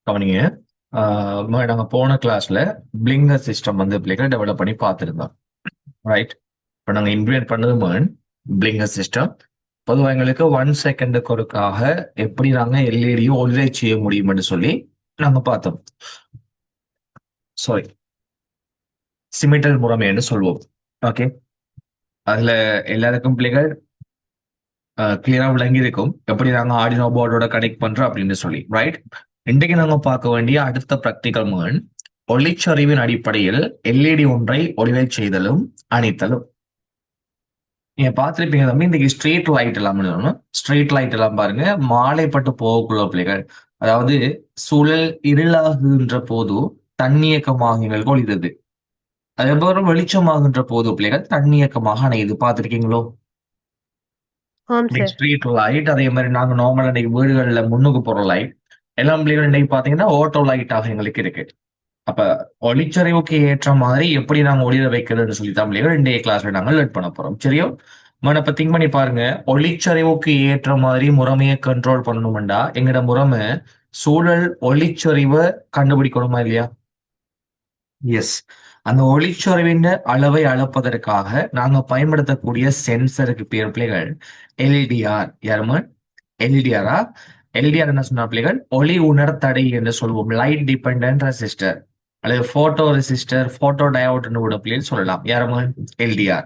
கவனிங்க. நாங்க போன கிளாஸ்ல பிளிங்கர் சிஸ்டம் வந்து பிள்ளைகள் டெவலப் பண்ணி பார்த்துருந்தோம். ரைட். இப்போ நாங்க இம்ப்ளிமெண்ட் பண்ணது பிளிங்கர் சிஸ்டம். பொதுவாக எங்களுக்கு 1 செகண்டுக்கு ஒருக்காக எப்படி நாங்க எல்இடியும் ஒளிரை செய்ய முடியும்னு சொல்லி நாங்க பார்த்தோம். சாரி, சிமிட்டல் முறைமைன்னு சொல்வோம். ஓகே. அதுல எல்லாருக்கும் பிள்ளைகள் கிளியரா விளங்கி இருக்கும் எப்படி நாங்க ஆர்டினோ போர்டோட கனெக்ட் பண்றோம் அப்படின்னு சொல்லி. ரைட். இன்றைக்கு நாங்க பார்க்க வேண்டிய அடுத்த பிராக்டிகல் ஒளிச்சரிவின் அடிப்படையில் எல்இடி ஒன்றை ஒளிரை செய்தலும் அணைத்தலும். நீங்க பார்த்திருப்பீங்க தம்பி, இன்னைக்கு ஸ்ட்ரீட் லைட் எல்லாம் பண்ணணும். ஸ்ட்ரீட் லைட் எல்லாம் பாருங்க, மாலைப்பட்டு போகக்குள்ள பிள்ளைகள், அதாவது சுழல் இருளாகுகின்ற போது தன்னியக்கமாக எங்களுக்கு ஒளிருது. அதுக்கப்புறம் வெளிச்சமாகின்ற போது பிள்ளைகள் தன்னியக்கமாக அணையுது. பார்த்திருக்கீங்களோ? ஆம் இன்னைக்கு சார். ஸ்ட்ரீட் லைட், அதே மாதிரி நாங்க நார்மலா இன்னைக்கு வீடுகள்ல முன்னுக்கு போற லைட் எல்லாம் பிள்ளைகள் இன்னைக்கு பாத்தீங்கன்னா ஓட்டோ லைட்டாக எங்களுக்கு இருக்கு. அப்ப ஒளிச்சரிவுக்கு ஏற்ற மாதிரி எப்படி நாங்க ஒளிர வைக்கிறதுன்னு சொல்லி தான் பிள்ளைகள் இன்றைய கிளாஸ்ல நாங்க லேர்ன் பண்ண போறோம். சரியோ? இப்ப திங்க் பண்ணி பாருங்க. ஒளிச்சரிவுக்கு ஏற்ற மாதிரி முறைமையை கண்ட்ரோல் பண்ணணும்டா எங்கட முறைமை சூழல் ஒளிச்சரிவை கண்டுபிடிக்கணுமா இல்லையா? எஸ். அந்த ஒளிச்சரிவின் அளவை அளப்பதற்காக நாங்க பயன்படுத்தக்கூடிய சென்சருக்கு பேர் பிள்ளைகள் எல்டிஆர். யாருமா? எல்டிஆரா? எல்டிஆர் என்ன சொன்ன பிள்ளைகள்? ஒளி உணர்தடை என்று சொல்வோம். லைட் டிபெண்டன்ட் ரெசிஸ்டர் அல்லது போட்டோ ரெசிஸ்டர், போட்டோ டயோட்னு கூட பிள்ளைகள் சொல்லலாம். யாருமா? எல்டிஆர்.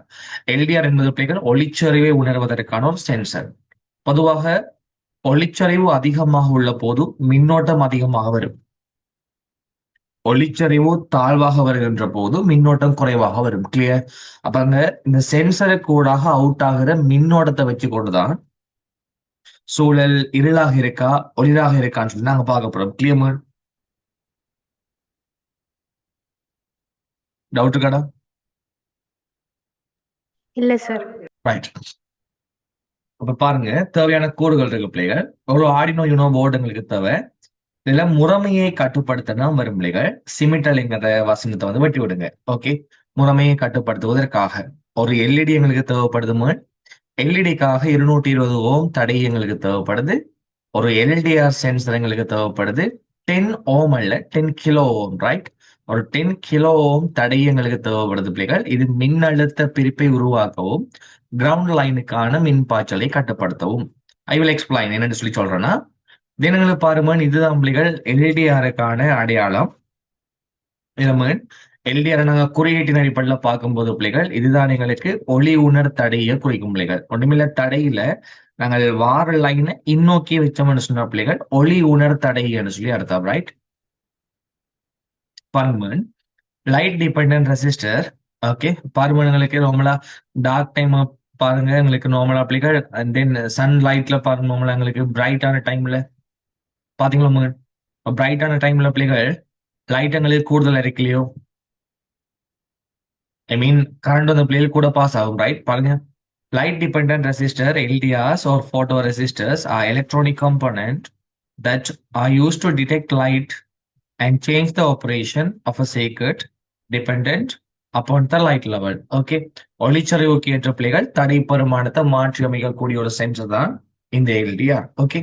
எல்டிஆர் என்பது பிள்ளைகள் ஒளிச்சரிவை உணர்வதற்கான ஒரு சென்சர். பொதுவாக ஒளிச்சரிவு அதிகமாக உள்ள போது மின்னோட்டம் அதிகமாக வரும். ஒளிச்சரிவு தாழ்வாக வருகின்ற போது மின்னோட்டம் குறைவாக வரும். கிளியர்? அப்ப அங்க இந்த சென்சருக்கு கூடாக அவுட் ஆகிற மின்னோட்டத்தை வச்சு கொண்டுதான் சூழல் இருளாக இருக்கா ஒளிராக இருக்கான்னு சொல்லி நாங்க பார்க்க போறோம். கிளியர்? டவுட் இருக்காடா? இல்ல சார். ரைட். அப்ப பாருங்க, தேவையான கோடுகள் இருக்கு பிள்ளைகள். ஒரு ஆர்டினோ யூனோ போர்டு எங்களுக்கு தேவை. இதுல முறைமையை கட்டுப்படுத்தினா வரும் பிள்ளைகள் சிமிட்டல்ங்கிற வசனத்தை வந்து வெட்டி விடுங்க. ஓகே. முறைமையை கட்டுப்படுத்துவதற்காக ஒரு எல்இடி எங்களுக்கு தேவைப்படுது. எல்இடிக்காக 220 ஓம் தடை எங்களுக்கு தேவைப்படுது. ஒரு எல்டிஆர் சென்சர் எங்களுக்கு தேவைப்படுது. 10 ஓம் அல்ல, 10 கிலோ ஓம். ரைட். ஒரு 10 கிலோ ஓம் தடை எங்களுக்கு தேவைப்படுது பிள்ளைகள். இது மின்னழுத்த பிரிப்பை உருவாக்கவும் கிரவுண்ட் லைனுக்கான மின் பாய்ச்சலை கட்டுப்படுத்தவும். ஐ வில் எக்ஸ்பிளைன் என்னன்னு சொல்லி சொல்றேன்னா, தினங்களுக்கு பாருமன் இதுதான் பிள்ளைகள் எல்டிஆருக்கான அடையாளம். இளமன் எல்டிஆர் நாங்க குறியீட்டின் அடிப்படையில் பார்க்கும்போது பிள்ளைகள் இதுதான் எங்களுக்கு ஒளி உணர் தடையை குறிக்கும் பிள்ளைகள். ஒன்றுமில்ல, தடையில நாங்கள் வார லைனை இன்னோக்கி வச்சோம்னு சொன்ன பிள்ளைகள் ஒளி உணர் தடைன்னு சொல்லி அர்த்தம். ரைட். பர்மன் லைட் டிபெண்டன்ட் ரெசிஸ்டர். ஓகே. பார்மன் எங்களுக்கு நார்மலா டார்க் டைம் பாருங்க எங்களுக்கு நார்மலா பிள்ளைகள், அண்ட் தென் சன் லைட்ல பாருங்க நார்மலா எங்களுக்கு பிரைட்டான டைம்ல பாத்தீங்களா? பிரைட்டான டைம்ல பிள்ளைகள் லைட் எங்களுக்கு கூடுதல் இருக்கலையோ? ஐ மீன் கரண்ட் வந்து பிள்ளைகள் கூட பாஸ் ஆகும். ரைட். பாருங்க, light dependent resistor LDRs or photoresistors are electronic component that are used to detect light and change the operation of a circuit dependent upon the light level. Okay. ஒளிச்சரிவுக்கு ஏற்ற பிள்ளைகள் தடை பெருமானத்தை மாற்றி அமைக்கக்கூடிய ஒரு சென்சர் தான் இந்த எல்டிஆர். ஓகே.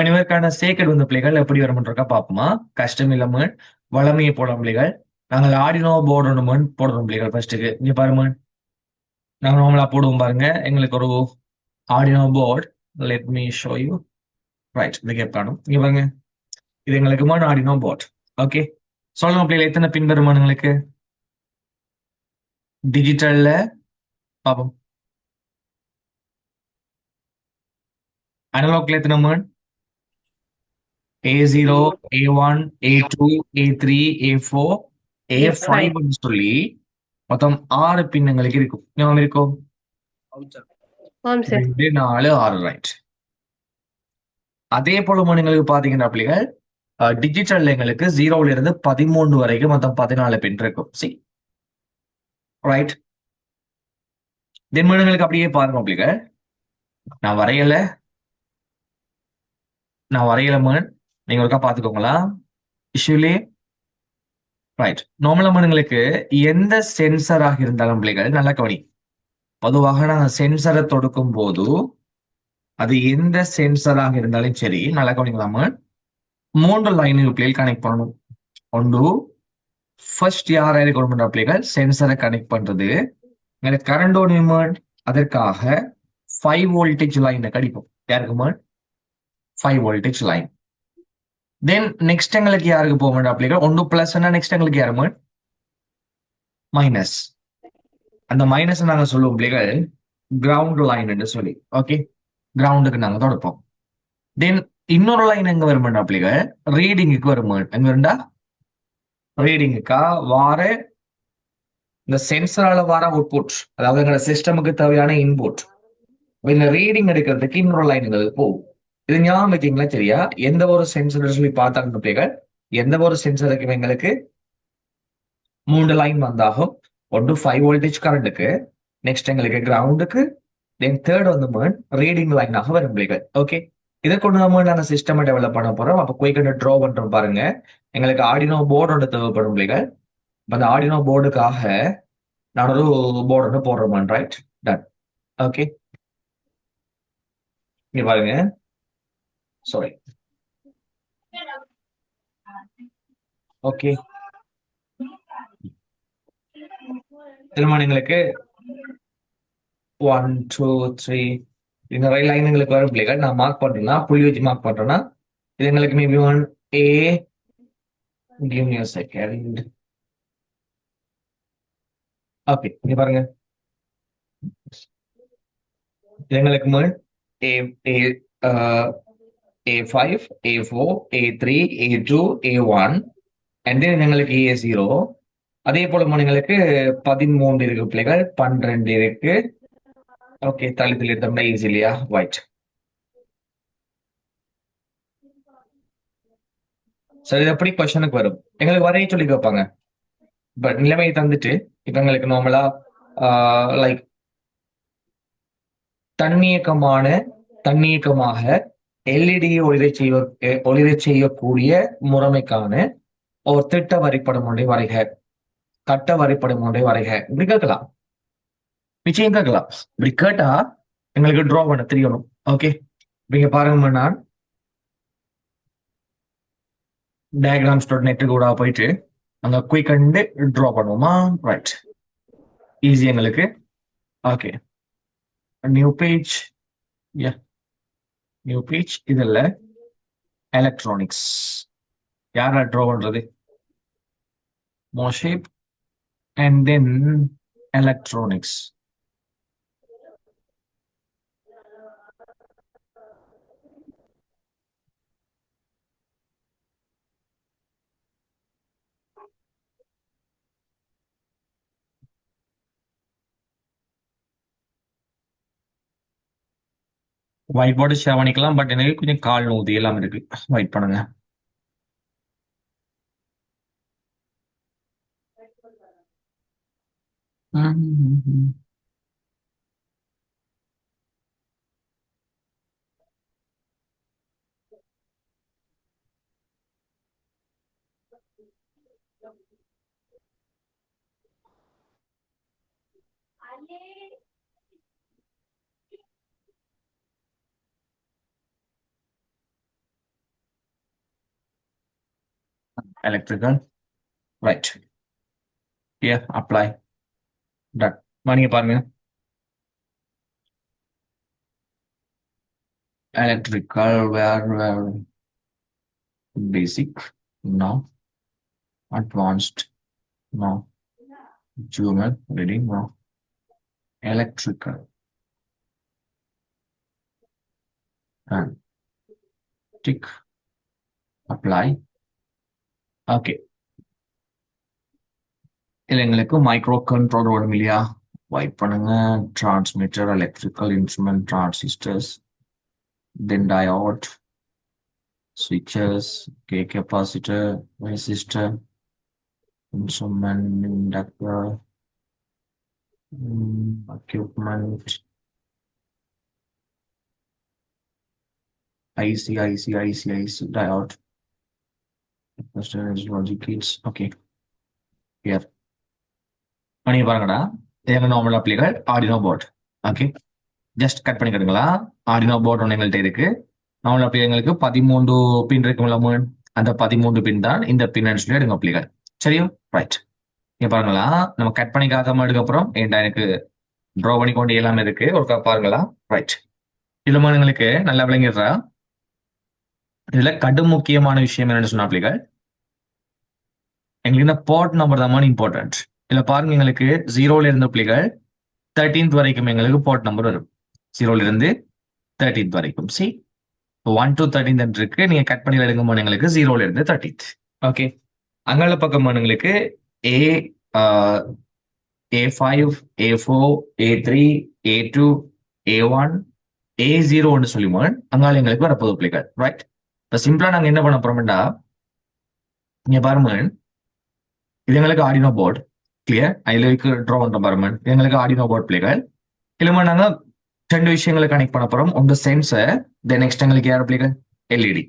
இவருக்கான சேக்கட் வந்து பிள்ளைகள் எப்படி வரும்ன்றக்கா பார்ப்போமா? கஷ்டம் இல்லாம வளமையை போடும் பிள்ளைகள். நாங்கள் ஆடினோ போர்டு ஒன்று போடுறோம் பிள்ளைகள். ஃபர்ஸ்ட்டுக்கு இங்க பாருங்க, நாங்கள் நார்மலா போடுவோம் பாருங்க. எங்களுக்கு ஒரு Arduino board. Let me show you. Right. இந்த கேப் காணும் இங்க பாருங்க. இது எங்களுக்கு ஆடினோ போர்ட். ஓகே. சொல்லுங்க பிள்ளைகள், எத்தனை பின் வருமானம் எங்களுக்கு டிஜிட்டல்ல பார்ப்போம். அனலாக்ல எத்தனை மண்? A0, A1, A2, A3, A4, A5. A5 சொல்லி மொத்தம் 6 பின் எங்களுக்கு இருக்கும். ஞாபகம் இருக்கும்? ஆம் சார். 2, 4, 6. ரைட். அதே போல எங்களுக்கு பாத்தீங்கன்னா பிள்ளைகள் டிஜிட்டல் எங்களுக்கு 0ல இருந்து 13 வரைக்கும் மொத்தம் 14 பின் இருக்கும். சி. ரைட். எங்களுக்கு அப்படியே பாருங்க பிள்ளைகள். நான் வரையல நான் வரையல மகன். நீங்க ஒருக்கா பாத்துக்கோங்களா? இஷ்யூலே. ரைட். நார்மலா மனுங்களுக்கு எந்த சென்சராக இருந்தாலும் பிள்ளைகள் நல்லா கவனி. பொதுவாக நாங்க சென்சரை தொடுக்கும் போது அது எந்த சென்சராக இருந்தாலும் சரி, நல்லா கவனிக்கலாமா? மூன்று லைனுக்கு பிள்ளைகள் கனெக்ட் பண்ணணும். ஒன்று ஃபர்ஸ்ட் யார் கொடுக்கின்ற பிள்ளைகள் சென்சரை கனெக்ட் பண்றது. எனக்கு கரண்ட் நிமிட் அதற்காக 5 வோல்டேஜ் லைனை கடிப்போம். யாருக்கு 5 வோல்டேஜ் லைன். தென் நெக்ஸ்ட் எங்களுக்கு யாருக்கு போக வேண்டாம் பிள்ளைகள் ஒன்று பிளஸ் நெக்ஸ்ட் எங்களுக்கு யாரு மைனஸ். அந்த மைனஸ் நாங்க சொல்லுவோம் பிள்ளைகள் கிரவுண்ட் லைன் என்று சொல்லி. ஓகே, கிரவுண்டுக்கு நாங்க தொடப்போம். தென் இன்னொரு லைன் எங்க வருமாண்டா பிள்ளைகள் ரீடிங்குக்கு வருமா எங்க வருண்டா ரீடிங்குக்கா வார இந்த சென்சரால வர அவுட்புட், அதாவது எங்களோட சிஸ்டமுக்கு தேவையான இன்புட். இந்த ரீடிங் எடுக்கிறதுக்கு இன்னொரு லைன்கள் போகும். இது ஞாபகம் வச்சீங்களா? சரியா? எந்த ஒரு சென்சர் சொல்லி பார்த்தாங்க பிள்ளைகள், எந்த ஒரு சென்சருக்கு எங்களுக்கு 3 லைன் வந்தாகும். ஒன்று 5 வோல்டேஜ் கரண்ட்டுக்கு, நெக்ஸ்ட் எங்களுக்கு கிரவுண்டுக்கு, தென் தேர்ட் வந்து ரீடிங் லைனாக வரும் பிள்ளைகள். ஓகே, இதை கொண்டு நாங்க சிஸ்டம் டெவலப் பண்ண போறோம். அப்போ குயிக் ட்ரா பண்றோம் பாருங்க. எங்களுக்கு ஆர்டினோ போர்டு ஒன்று தேவைப்படும் பிள்ளைகள். அந்த ஆர்டினோ போர்டுக்காக நான் ஒரு போர்டு ஒன்று போடுறோம். Right, ton. ஓகே, இங்க பாருங்க. சாரி. ஓகே, திரும்ப எங்களுக்கு 1 2 3 இந்த மாதிரி லைன் எங்களுக்கு வரும் பிள்ளைகள். நான் மார்க் பண்றேன்னா புள்ளி வச்சு மார்க் பண்றேன்னா இது எங்களுக்கு maybe 1A. give me a second. Okay, இங்க பாருங்க. இது எங்களுக்கு A A A5 A4 A3 A2 A1 and then எங்களுக்கு A0. அதே போல எங்களுக்கு 13 இருக்கு பிள்ளைகள், 12 இருக்கு. ஓகே, தள்ளி எடுத்தோம்னா ஈஸி இல்லையா? ஒயிட். சரி, இது எப்படி கொஸ்டனுக்கு வரும்? எங்களுக்கு வரைய சொல்லி கேட்பாங்க. பட் நிலைமை தந்துட்டு இப்ப எங்களுக்கு நார்மலா லைக் தன்னியக்கமாக எல்இடி ஒளிரை செய்யக்கூடிய முறைமைக்கான ஒரு திட்ட வரைபடம் ஒன்றை வரைக, கட்ட வரைபடம் ஒன்றை வரைக. இப்படி கேட்கலாம், நிச்சயம் கேட்கலாம். இப்படி கேட்டா எங்களுக்கு டிரா பண்ண தெரியணும். ஓகே, நீங்க பாருங்க, நான் diagrams.net கூட போயிட்டு அங்க குயிக் அண்ட் டிரா பண்ணுவோமா? ரைட், ஈஸி எங்களுக்கு. Okay, new page. Yeah, new page. இதுல எலக்ட்ரானிக்ஸ் யாரா டிரா பண்றது? மோஷேப் and then electronics. Whiteboard share பண்ணிக்கலாம், பட் எனக்கு கொஞ்சம் கால் நோதி எல்லாம் இருக்கு. வெயிட் பண்ணுங்க. எலக்ட்ரிக்கல். Right, apply. டன். நீங்க பாருங்க, electrical where basic, no. Advanced, no. Junior reading, no. Electrical and tick, apply. Okay, இதுல எங்களுக்கு மைக்ரோ கண்ட்ரோல் வரும் இல்லையா? வைட் பண்ணுங்க. Transmitter, electrical instrument, transistors, then diode, switches, okay, capacitor, resistor, instrument, inductor, equipment, IC, diode, logic gates. Okay, here. பண்ணி பாருங்கடா, எங்க normal அப்ளிகர் Arduino board. Okay, just cut பண்ணிக்கிடுங்களா. ஆர்டினோ போர்ட் ஒன்று எங்கள்கிட்ட இருக்கு. நார்மல் அப்ளிகர் எங்களுக்கு 13 பின் இருக்குங்களா? அந்த 13 பின் தான் இந்த பின்னு சொல்லி எடுங்க பிள்ளைகள். சரியோ? ரைட். இங்க பாருங்களா, நம்ம கட் பண்ணி காக்காம அதுக்கப்புறம் ஏன்டா எனக்கு ட்ரா பண்ணி கொண்டு எல்லாமே இருக்கு. ஒரு பாருங்களா. ரைட். இதுல உங்களுக்கு நல்லா விளங்கிடுறா. இதுல கடும் முக்கியமான விஷயம் என்னன்னு சொன்னா பிள்ளைகள், எங்களுக்கு இந்த போர்ட் நம்பர் தான் இம்பார்ட்டன்ட். இதுல பாருங்க, எங்களுக்கு 0ல இருந்த பிள்ளைகள் 13th வரைக்கும் எங்களுக்கு போர்ட் நம்பர் வரும். 0ல இருந்து 13th வரைக்கும். சி 1 to 13 இருக்கு. நீங்க கட் பண்ணி எடுக்கும்போது எங்களுக்கு 0ல இருந்து 13th. ஓகே. அங்கால பக்கம் எங்களுக்கு ஏ A5, A4, A3, A2, A1, A0 சொல்லுவோம். அங்கால எங்களுக்கு வரப்போகுது பிள்ளைகள். ரைட். இப்ப சிம்பிளா நாங்க என்ன பண்ண போறோம்டா, இங்க பாருங்க, இது எங்களுக்கு ஆர்டினோ போர்டு. கிளியர்? அதுல ட்ரா பண்ற பாருங்க, இது எங்களுக்கு ஆர்டினோ போர்டு பிள்ளைகள். இல்லமா நாங்க ரெண்டு விஷயங்களை கனெக்ட் பண்ண போறோம். ஒன்று சென்சர், தென் நெக்ஸ்ட் எங்களுக்கு யார் பிள்ளைகள்? எல்இடி.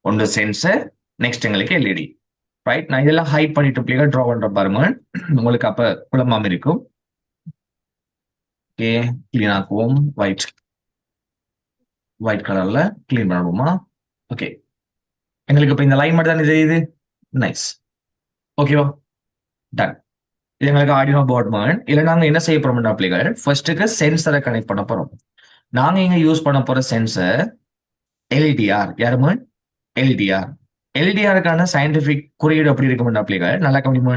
ஒன்று சென்சர், நெக்ஸ்ட் எங்களுக்கு எல்இடி. ரைட். நான் இதெல்லாம் ஹைட் பண்ணிட்டு பிள்ளைகள் ட்ரா பண்ற பாருங்க, உங்களுக்கு அப்ப குழம்பாம இருக்கும். ஓகே, கிளீன் ஆக்குவோம். ஒயிட் கலர்ல கிளீன் பண்ணுவோமா? ஓகே, எங்களுக்கு இப்ப இந்த லைன் மட்டும் தானே தெரியுது. நைஸ். ஓகேவா? டன். இது எங்களுக்கு ஆர்டினோ போர்ட் மேன். இல்ல நாங்க என்ன செய்ய போறோம்னா பிள்ளைகள், ஃபர்ஸ்ட்டுக்கு சென்சரை கனெக்ட் பண்ண போறோம். நாங்க இங்க யூஸ் பண்ண போற சென்சர் எல்டிஆர். யாருமே? எல்டிஆர். எல்டிஆருக்கான சயின்டிபிக் குறியீடு எப்படி இருக்கும்டா பிள்ளைகள், நல்லா கவனிமா.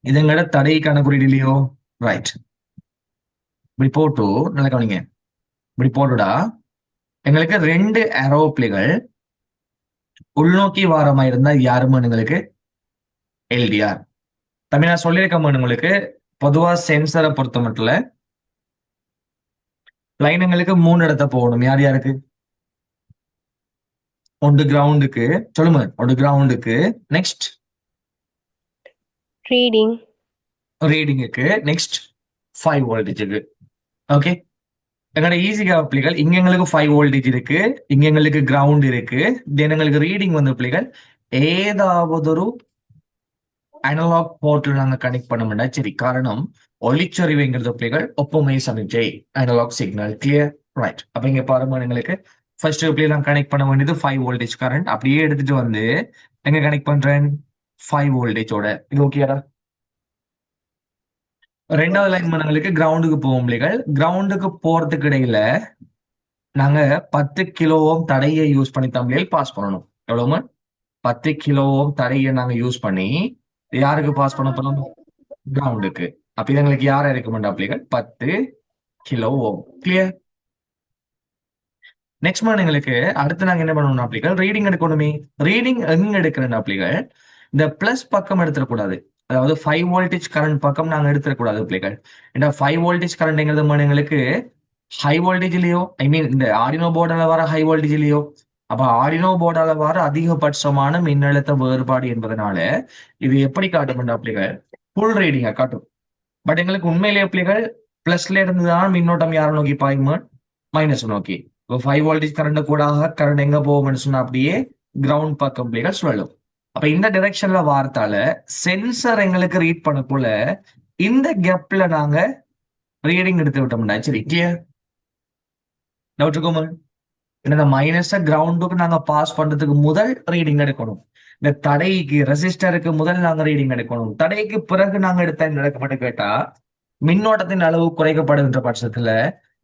இது எங்கட தடைக்கான குறியீடு இல்லையோ? ரைட். இப்படி போட்டு நல்லா கவனிங்க. இப்படி போட்டுடா எங்களுக்கு 2 அரோ பிள்ளைகள் உள்நோக்கி வாரமா இருந்தா யாருமே எங்களுக்கு எல்டிஆர். தமிழ் நான் சொல்லியிருக்கேன் உங்களுக்கு, பொதுவா சென்சரை பொறுத்த மட்டும் லைனுங்களுக்கு 3 இடத்த போகணும். யார் யாருக்கு? ஒன்று கிரவுண்டுக்கு. சொல்லுங்க. ஒன்று கிரவுண்டுக்கு, நெக்ஸ்ட் ரீடிங். ரீடிங்குக்கு, நெக்ஸ்ட் 5 வோல்டேஜுக்கு. ஓகே. எங்களோட ஈஸியா பிள்ளைகள், இங்க எங்களுக்கு 5 வோல்டேஜ் இருக்கு, இங்க எங்களுக்கு கிரவுண்ட் இருக்கு. தென் எங்களுக்கு ரீடிங் வந்து பிள்ளைகள் ஏதாவது ஒரு அனலாக் போர்ட்ல நாங்க கனெக்ட் பண்ண முடியாது. சரி, காரணம் ஒளிச்சரிவுங்கிறது பிள்ளைகள் ஒப்புமை சமிஞ்சை, அனலாக் சிக்னல். கிளியர்? ரைட். அப்ப இங்க பாருங்க, எங்களுக்கு ஃபர்ஸ்ட் பிள்ளை நான் கனெக்ட் பண்ண வேண்டியது 5 வோல்டேஜ் கரண்ட். அப்படியே எடுத்துட்டு வந்து எங்க கனெக்ட் பண்றேன்? 5 வோல்டேஜோட. இது ஓகேடா? ரெண்டாவது லைன் எங்களுக்கு கிரவுண்டுக்கு போகும் பிள்ளைகள். கிரவுண்டுக்கு போறதுக்கு இடையில நாங்க 10 கிலோ ஓம் தடையை யூஸ் பண்ணி தமிழில் பாஸ் பண்ணணும். எவ்வளவு? 10 கிலோ ஓம் தடையை நாங்க யூஸ் பண்ணி யாருக்கு பாஸ் பண்ண போறோம்? கிரவுண்டுக்கு. அப்ப இது எங்களுக்கு யார ரெக்கமெண்ட் பிள்ளைகள்? 10 kilo ohm. Clear? Next month எங்களுக்கு அடுத்து நாங்க என்ன பண்ணணும் பிள்ளைகள்? ரீடிங் எடுக்கணுமே. ரீடிங் எங்க எடுக்கிறேன் பிள்ளைகள்? இந்த பிளஸ் பக்கம் எடுத்துடக்கூடாது. அதாவது 5 வோல்டேஜ் கரண்ட் பக்கம் நாங்க எடுத்துடக்கூடாது பிள்ளைகள். இந்த 5 வோல்டேஜ் கரண்ட் எங்களுக்கு ஹை வோல்டேஜ்லயோ, ஐ மீன் இந்த ஆர்டினோ போர்டால வர ஹை வோல்டேஜ்லயோ. அப்ப ஆர்டினோ போர்டால வர அதிகபட்சமான மின்னழுத்த வேறுபாடு என்பதனால இது எப்படி காட்டும் பிள்ளைகள்? ஃபுல் ரீடிங்கா காட்டும். பட் எங்களுக்கு உண்மையிலேயே பிள்ளைகள் பிளஸ்ல இருந்துதான் மின்னோட்டம் யாரை நோக்கி பாயுமா? மைனஸ் நோக்கி. இப்போ 5 வோல்டேஜ் கரண்ட் கூட கரண்ட் எங்க போகும்னு சொன்னா அப்படியே கிரவுண்ட் பக்கம் பிள்ளைகள் சுழலும். அப்ப இந்த டைரக்ஷன்ல வார்த்தால சென்சர் எங்களுக்கு ரீட் பண்ணக்குள்ள இந்த கேப்ல நாங்க ரீடிங் எடுத்து விட்டோம்னா சரி. கிளியர்? டவுட் இருக்குமா? இந்த மைனஸ கிரவுண்டுக்கு நாங்க பாஸ் பண்றதுக்கு முதல் ரீடிங் எடுக்கணும். இந்த தடைக்கு ரெசிஸ்டருக்கு முதல் நாங்க ரீடிங் எடுக்கணும். தடைக்கு பிறகு நாங்க எடுத்த நடக்கப்பட்டு கேட்டா மின்னோட்டத்தின் அளவு குறைக்கப்படுகின்ற பட்சத்துல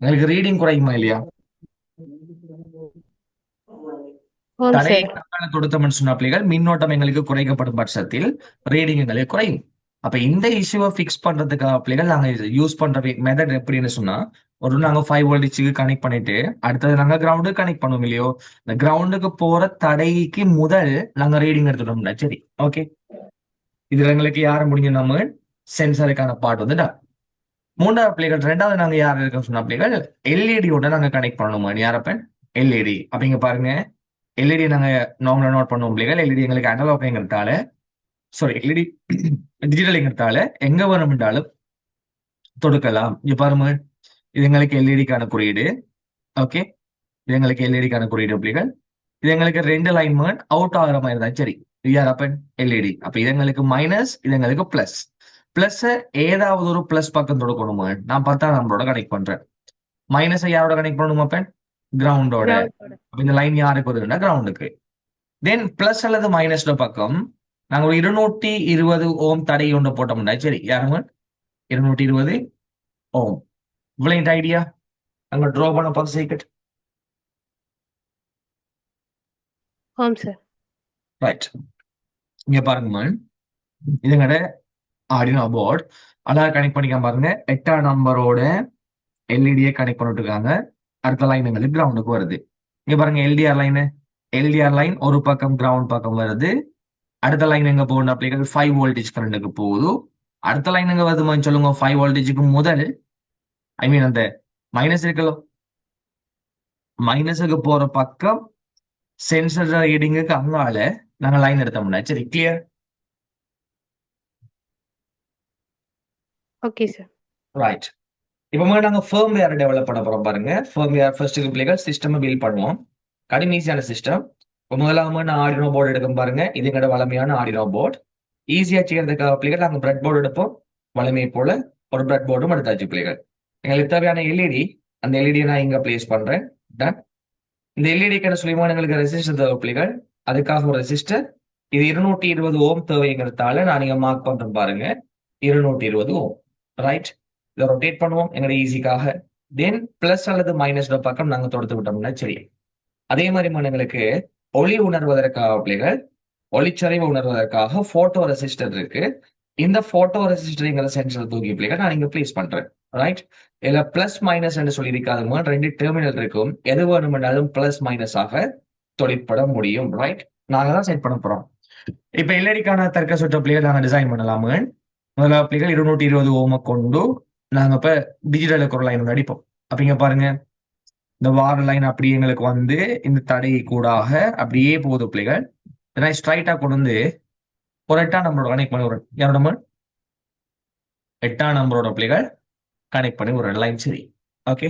எங்களுக்கு ரீடிங் குறையுமா இல்லையா? ஆம் தடையை சார். கொடுத்தோம்னு சொன்ன பிள்ளைகள் மின்னோட்டம் எங்களுக்கு குறைக்கப்படும் பட்சத்தில் ரீடிங் எங்களுக்கு குறையும். அப்ப இந்த இஷ்யூவை பிக்ஸ் பண்றதுக்காக பிள்ளைகள் நாங்க யூஸ் பண்ற மெத்தட் எப்படின்னு சொன்னா, ஒரு நாங்க 5 வோல்டேஜுக்கு கனெக்ட் பண்ணிட்டு அடுத்தது நாங்க கிரவுண்டுக்கு கனெக்ட் பண்ணுவோம் இல்லையோ, இந்த கிரவுண்டுக்கு போற தடைக்கு முதல் நாங்க ரீடிங் எடுத்துட்டோம்னா சரி. ஓகே. இதுல எங்களுக்கு யார முடிஞ்ச நம்ம சென்சருக்கான பார்ட் வந்துட்டா. மூன்றாவது பிள்ளைகள் ரெண்டாவது நாங்க யார் இருக்க சொன்ன பிள்ளைகள் எல்இடியோட நாங்க கனெக்ட் பண்ணணுமா? யாரப்ப எல்இடி. அப்படிங்க பாருங்க, எல்இடி நாங்க நார்மலா நோட் பண்ணுவோம் பிள்ளைகள். எல்இடி எங்களுக்கு அனலாக்ங்கிறதால, சாரி எல்இடி டிஜிட்டல்ங்கிறதால எங்க வேணும்ன்றாலும் தொடுக்கலாம். இங்க பாருங்க, இது எங்களுக்கு எல்இடிக்கான குறியீடு. ஓகே, இது எங்களுக்கு எல்இடிக்கான குறியீடு பிள்ளைகள். இது எங்களுக்கு 2 லைன் அவுட் ஆகிற மாதிரி தான் சரி. யார் அப்ப? எல்இடி. அப்ப இது எங்களுக்கு மைனஸ், இது எங்களுக்கு பிளஸ். பிளஸ் ஏதாவது ஒரு பிளஸ் பக்கம் தொடுக்கணுமா? நான் 10ஆம் நம்பரோட கனெக்ட் பண்றேன். மைனஸை யாரோட கனெக்ட் பண்ணணும் அப்ப? கிரவுண்டோட. கிரவுண்டோட. அப்ப இந்த லைன் யாருக்கு வருதுன்னா கிரவுண்டுக்கு. தென் பிளஸ் அல்லது மைனஸ்ல பக்கம் நாங்க ஒரு 220 ஓம் தடை ஒன்று போட்டோம்னா சரி யாருங்க 220 ஓம் இவ்வளவு ஐடியா அங்க ட்ரா பண்ண பார்த்து சீக்கிரம் ஆம் சார். ரைட் இங்க பாருங்க இதுங்கட ஆடினோ போர்ட் அழகா கனெக்ட் பண்ணிக்க பாருங்க 8ஆம் நம்பரோட எல்இடியை கனெக்ட் பண்ணிட்டு இருக்காங்க. அடுத்த லைன் எங்களுக்கு கிரவுண்டுக்கு வருது. இங்க பாருங்க எல்டிஆர் லைன் ஒரு பக்கம் கிரவுண்ட் பக்கம் வருது. அடுத்த லைன் எங்க போகணும் அப்படிங்கிறது 5 வோல்டேஜ் கரண்ட்டுக்கு போகுது. அடுத்த லைன் எங்க வருதுமான்னு சொல்லுங்க. 5 வோல்டேஜுக்கு முதல் ஐ மீன் அந்த மைனஸ் இருக்கலோ மைனஸுக்கு போற பக்கம் சென்சர் ரீடிங்குக்கு அங்கால நாங்க லைன் எடுத்தோம்னா சரி கிளியர். Okay sir. ரைட் இப்போ நாங்க ஃபர்ம்வேர் டெவலப் பண்ண போறோம் பாருங்க. ஃபர்ம்வேர் ஃபர்ஸ்ட் பிள்ளைகள் சிஸ்டம் பில்ட் பண்ணுவோம். கடுமையான சிஸ்டம். இப்போ முதலாம நான் ஆடினோ போர்டு எடுக்கும் பாருங்க. இது எங்கட வளமையான ஆடினோ போர்டு. ஈஸியா செய்யறதுக்காக பிள்ளைகள் நாங்க பிரெட் போர்டு எடுப்போம். வளமையை போல ஒரு பிரெட் போர்டும் எடுத்தாச்சு பிள்ளைகள். எங்களுக்கு தேவையான எல்இடி அந்த எல்இடியை நான் இங்க பிளேஸ் பண்றேன். டன். இந்த எல்இடிக்கு என்ன சொல்லியுமோ எங்களுக்கு ரெசிஸ்டர் தேவை பிள்ளைகள். அதுக்காக ஒரு ரெசிஸ்டர் இது 220 ஓம் தேவைங்கிறதால நான் இங்க மார்க் பண்றேன் பாருங்க. 220 ஓம். ரைட். இதை ரொட்டேட் பண்ணுவோம் எங்களோட ஈஸிக்காக. தென் பிளஸ் அல்லது மைனஸ் பக்கம் நாங்க தொடுத்து விட்டோம்னா சரி. அதே மாதிரி எங்களுக்கு ஒளி உணர்வதற்காக பிள்ளைகள் ஒளிச்சரிவு உணர்வதற்காக போட்டோ ரெசிஸ்டர் இருக்கு. இந்த போட்டோ ரெசிஸ்டர் சென்சர் தூக்கி பிள்ளைகள் நான் இங்க பிளேஸ் பண்றேன். ரைட். இதுல பிளஸ் மைனஸ் என்று சொல்லி இருக்காதுங்க. 2 டெர்மினல் இருக்கும். எது வேணுமென்றாலும் பிளஸ் மைனஸ் ஆக தொழிற்பட முடியும். ரைட். நாங்க தான் செட் பண்ண போறோம். இப்ப எல்இடிக்கான தர்க்க சுற்று பிள்ளைகள் நாங்க டிசைன் பண்ணலாமு. முதல்ல பிள்ளைகள் 220 ஓம கொண்டு நாங்க இப்ப டிஜிட்டலுக்கு ஒரு லைன் ஒன்று அடிப்போம். அப்ப இங்க பாருங்க இந்த வார லைன் அப்படி எங்களுக்கு வந்து இந்த தடை கூடாக அப்படியே போகுது பிள்ளைகள். ஸ்ட்ரைட்டா கொண்டு வந்து ஒரு 8ஆம் நம்பரோட கனெக்ட் பண்ணி ஒரு யாரோட 8ஆம் நம்பரோட பிள்ளைகள் கனெக்ட் பண்ணி ஒரு லைன் சரி. ஓகே.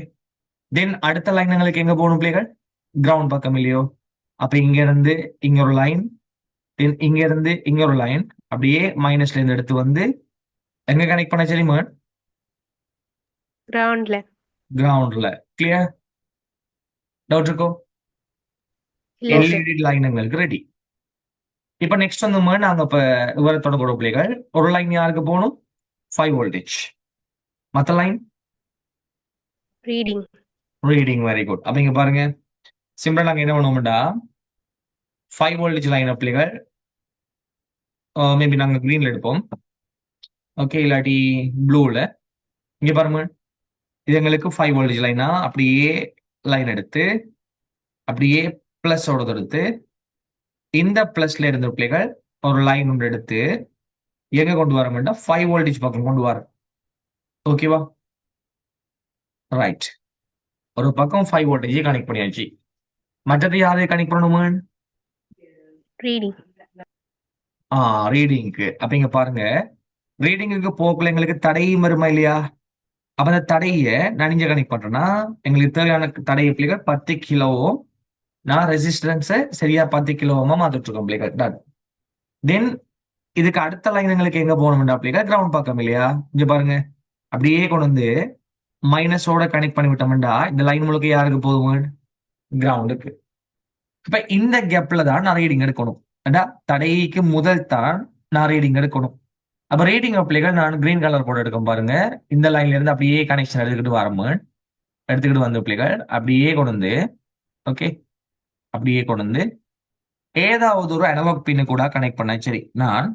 தென் அடுத்த லைன் எங்களுக்கு எங்க போகணும் பிள்ளைகள் கிரவுண்ட் பக்கம் இல்லையோ. அப்ப இங்க இருந்து இங்க ஒரு லைன் தென் இங்க இருந்து இங்க ஒரு லைன் அப்படியே மைனஸ்ல இருந்து எடுத்து வந்து எங்க கனெக்ட் பண்ண சரி கிரவுண்ட்ல. கிரவுண்ட்ல. கிளியர். டவுட் இருக்கோ? இல்ல சார். எல்இடி லைன் எங்களுக்கு ரெடி. இப்ப நெக்ஸ்ட் வந்து நாங்க இப்ப விவரத்தோட கூட பிள்ளைகள் ஒரு லைன் யாருக்கு போகணும் 5 வோல்டேஜ். மத்த line reading. Reading. Very good. அப்ப இங்க பாருங்க சிம்பிளா நாங்க என்ன பண்ணுவோம்டா 5 வோல்டேஜ் லைன் பிள்ளைகள் மேபி நாங்க கிரீன்ல எடுப்போம். ஓகே. இல்லாட்டி ப்ளூல. இங்க பாருங்க இது எங்களுக்கு 5 வோல்டேஜ் லைனா அப்படியே லைன் எடுத்து அப்படியே பிளஸ் ஓட எடுத்து இந்த பிளஸ்ல இருந்த பிள்ளைகள் ஒரு லைன் ஒன்று எடுத்து எங்க கொண்டு வர வேண்டாம் 5 வோல்டேஜ் பக்கம் கொண்டு வர. ஓகேவா? ரைட். ஒரு பக்கம் 5 வோல்டேஜ் கனெக்ட் பண்ணியாச்சு. மற்றது யாரை கனெக்ட் பண்ணணுமா? ரீடிங். ரீடிங்க்கு. அப்ப இங்க பாருங்க ரீடிங்குக்கு போக்குள்ள எங்களுக்கு தடையும் வருமா இல்லையா? அப்ப அந்த தடைய நான் இங்க கனெக்ட் பண்றேன்னா எங்களுக்கு தேவையான தடை பிள்ளைகள் 10 கிலோவும் நான் ரெசிஸ்டன்ஸை சரியா 10 கிலோவமா மாத்திட்டு இருக்கோம் பிள்ளைகள். டன். தென் இதுக்கு அடுத்த லைன் எங்களுக்கு எங்க போகணும்டா பிள்ளைகள் கிரவுண்ட் பக்கம் இல்லையா? இங்க பாருங்க அப்படியே கொண்டு வந்து மைனஸோட கனெக்ட் பண்ணி விட்டோம்டா இந்த லைன் முழுக்க யாருக்கு போதும் கிரவுண்டுக்கு. இப்ப இந்த கேப்ல தான் நான் ரீடிங் எடுக்கணும். தடைக்கு முதல் தான் நான் ரீடிங் எடுக்கணும். அப்ப ரீடிங் பிள்ளைகள் நான் கிரீன் கலர் போட்டு எடுக்கும் பாருங்க. இந்த லைன்ல இருந்து அப்படியே கனெக்ஷன் எடுத்துக்கிட்டு வரமு எடுத்துக்கிட்டு வந்து பிள்ளைகள் அப்படியே கொண்டு வந்து ஓகே அப்படியே கொண்டு வந்து ஏதாவது ஒரு அனலாக் பின்னு கூட கனெக்ட் பண்ண சரி நான்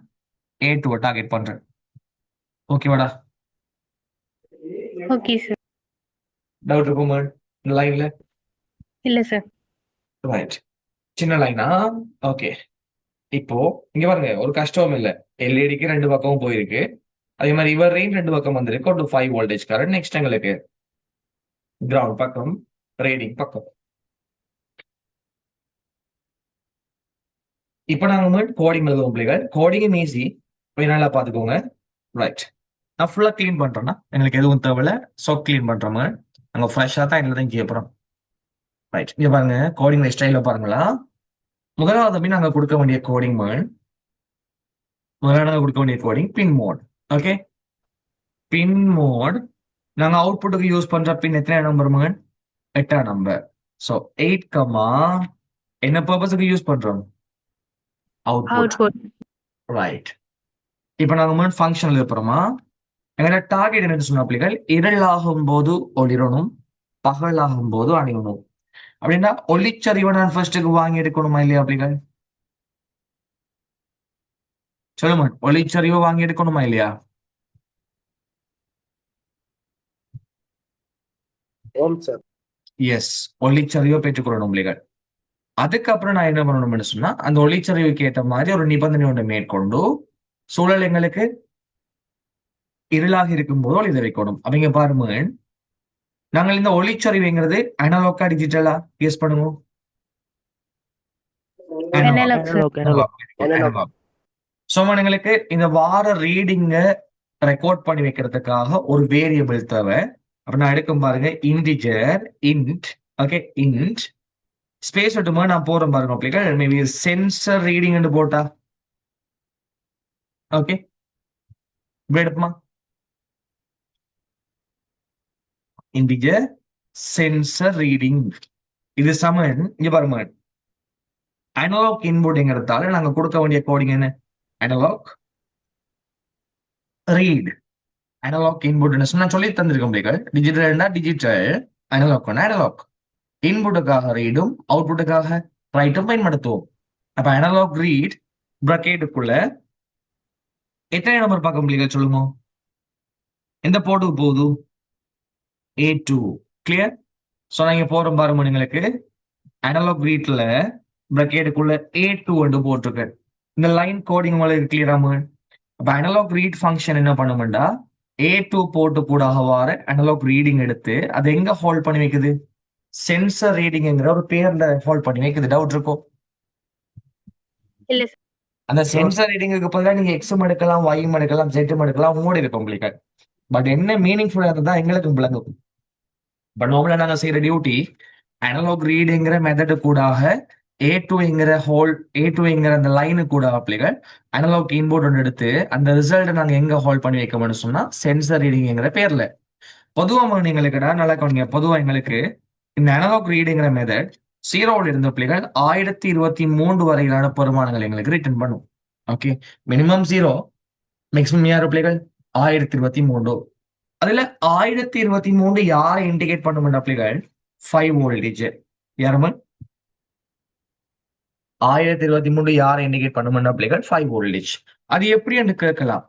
A2 டார்கெட் பண்றேன். ஓகேவாடா? Okay sir. டவுட் இருக்குமா இந்த லைன்ல? இல்ல சார். ரைட். சின்ன லைனா? ஓகே. இப்போ இங்க பாருங்க ஒரு கஷ்டமும் இல்ல. எல்இடிக்கு 2 பக்கமும் போயிருக்கு. அதே மாதிரி இவர் ரெயின் 2 பக்கம் வந்திருக்கு. ஒரு 5 வோல்டேஜ் கரண்ட். நெக்ஸ்ட் எங்களுக்கு கிரவுண்ட் பக்கம் ரீடிங் பக்கம். இப்ப நாங்க கோடிங் எழுதுவோம் பிள்ளைகள். Coding easy. போய் நல்லா பாத்துக்கோங்க. ரைட். நான் ஃபுல்லா கிளீன் பண்றேன்னா எங்களுக்கு எதுவும் தேவையில்ல. ஸோ கிளீன் பண்றோம். நாங்க ஃப்ரெஷ்ஷா தான் எல்லாத்தையும் செய்ய போறோம். ரைட். இங்க பாருங்க கோடிங் ஸ்டைல பாருங்களா. முதலாவது நாங்க கொடுக்க வேண்டிய கோடிங் முதலாவது கொடுக்க வேண்டிய கோடிங் பின் மோட். ஓகே. பின் மோட் நாங்க அவுட்புட்டுக்கு யூஸ் பண்ற பின் எத்தனை நம்பர் 8ஆம் நம்பர். ஸோ 8, என்ன பர்பஸுக்கு யூஸ் பண்றோம் அவுட்புட். அவுட்புட். ரைட். இப்ப நாங்க முன் ஃபங்க்ஷன் எழுதுறோமா? எங்களோட டார்கெட் என்ன சொன்ன பிள்ளைகள், இருளாகும் போது ஒளிரணும், பகலாகும் போது அணியணும். அப்படின்னா ஒளிச்சரிவை நான் ஃபர்ஸ்ட்டுக்கு வாங்கி எடுக்கணுமா இல்லையா பிள்ளைகள்? சொல்லுங்க, ஒளிச்சரிவை வாங்கி எடுக்கணுமா இல்லையா? ஓம் சார். எஸ், ஒளிச்சரிவை பெற்றுக்கொள்ளணும் பிள்ளைகள். அதுக்கப்புறம் நான் என்ன பண்ணணும்னு சொன்னா, அந்த ஒளிச்சரிவுக்கு ஏற்ற மாதிரி ஒரு நிபந்தனை ஒன்று மேற்கொண்டு சூழல் எங்களுக்கு இருளாக இருக்கும் போது ஒளி வைக்கணும். அவங்க பாருங்க, நாங்கள் இந்த ஒளிச்சரிவுங்கிறது அனலாக்கா டிஜிட்டலா யூஸ் பண்ணுவோம்? Analog, sir. Analog. எங்களுக்கு இந்த வார ரீடிங்க ரெக்கார்ட் பண்ணி வைக்கிறதுக்காக ஒரு வேரியபிள் தேவை. அப்ப நான் எடுக்கும் பாருங்க, integer int. Okay, int space விட்டுமா நான் போறேன் பாருங்க பிள்ளைகள். மேபி சென்சர் ரீடிங் போட்டா ஓகே இப்படி எடுப்புமா? இன்டிஜர் சென்சர் ரீடிங் இது சமன். இங்க பாருங்க, அனலாக் இன்புட்ங்கிறதால நாங்க கொடுக்க வேண்டிய கோடிங் என்ன? Analogue read. அனலாக் இன்புட் நான் சொல்லி தந்திருக்கோம் பிள்ளைகள். டிஜிட்டல்னா டிஜிட்டல், அனலாக்னா அனலாக். இன்புட்டுக்காக ரீடும் அவுட்புட்டுக்காக ரைட்டும் பயன்படுத்துவோம். அப்ப அனலாக் ரீட் பிராக்கெட்டுக்குள்ள எத்தனை நம்பர் பார்க்க பிள்ளைகள் சொல்லுங்க? எந்த போர்ட்டுக்கு போகுது? A2. கிளியர்? ஸோ நான் இங்க போறோம் பாருங்க, உங்களுக்கு அனலாக் ரீட்ல பிராக்கெட்டுக்குள்ள A2 போட்டிருக்கு. இந்த லைன் கோடிங் உங்களுக்கு கிளியராம? அப்ப அனலாக் ரீட் ஃபங்க்ஷன் என்ன பண்ணுமெண்டா, A2 போர்ட்டு கூட வர அனலாக் ரீடிங் எடுத்து அதை எங்க ஹோல்ட் பண்ணி வைக்குது? சென்சர் ரீடிங்ங்கிற ஒரு பேர்ல ஹோல்ட் பண்ணி வைக்குது. டவுட் இருக்கும்? இல்ல sir. அந்த சென்சர் ரீடிங்க்கு பதிலாக நீங்க எக்ஸும் எடுக்கலாம், ஒய்யும் எடுக்கலாம், ஜெட்டும் எடுக்கலாம், உங்களோட இருக்கும் உங்களுக்கு. பட் என்ன மீனிங்ஃபுல்லா இருந்தா எங்களுக்கு விளங்கும். பட் நார்மலா நாங்க செய்யற டியூட்டி அனலாக் ரீடுங்கிற மெத்தடு கூடாக A2ங்கிற அந்த லைனு கூட பிள்ளைகள் அனலாக் இன்புட் ஒன்று எடுத்து அந்த ரிசல்ட்டை நாங்க எங்க ஹோல்ட் பண்ணி வைக்கணும்னு சொன்னா சென்சர் ரீடிங்ங்கிற பேர்ல. பொதுவாக நீங்களுக்குடா நல்லா கவனிங்க. பொதுவா எங்களுக்கு இந்த அனலாக் ரீடுங்கிற மெத்தட் 0ல இருந்த பிள்ளைகள் 1023 வரையிலான பெருமானங்கள் எங்களுக்கு ரிட்டர்ன் பண்ணும். ஓகே, மினிமம் 0, மேக்ஸிமம் யாரு பிள்ளைகள் 1023. அதுல 1023 யாரை இண்டிகேட் பண்ணும் பிள்ளைகள்? 5 வோல்டேஜ். யாருமே 1023 யாரை இண்டிகேட் பண்ணும் பிள்ளைகள்? 5 வோல்டேஜ். அது எப்படி என்று கேட்கலாம்.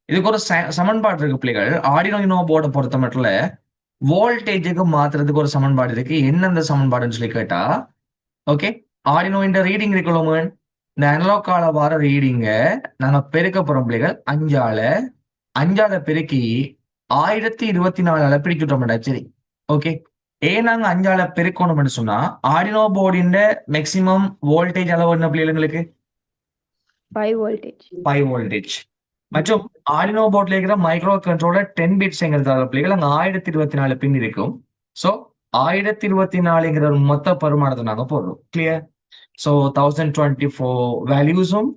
இதுக்கு ஒரு சமன்பாடு இருக்கு பிள்ளைகள். ஆர்டினோ யூனோ போர்டை பொறுத்த மட்டும் வோல்டேஜுக்கு மாத்துறதுக்கு ஒரு சமன்பாடு இருக்கு. என்ன அந்த சமன்பாடுன்னு சொல்லி கேட்டா, ஓகே, ஆர்டினோ இந்த ரீடிங் இருக்குல்ல, இந்த அனலாக் கால வர ரீடிங்க நாங்க பெருக்க போறோம் பிள்ளைகள். 5ஆல பெருக்கி 1024 பிரிச்சுட்டோம்டா. சரி, ஓகே. ஏன் நாங்க 5ஆல பெருக்கணும்னு சொன்னா, ஆர்டினோ போர்டின் மேக்சிமம் வோல்டேஜ் அளவு என்ன பிள்ளைகளுக்கு? 5 voltage. 5 வோல்டேஜ். மற்றும் ஆர்டினோ போர்ட்ல இருக்கிற மைக்ரோ கண்ட்ரோலர் 10 பிட்ஸ்ங்கிறதால பிள்ளைகள் அங்க 1024 பின் இருக்கும். ஸோ 1024ங்கிற ஒரு மொத்த பரிமாணத்தை நாங்க போடுறோம். கிளியர்? ஸோ 1024 வேல்யூஸும்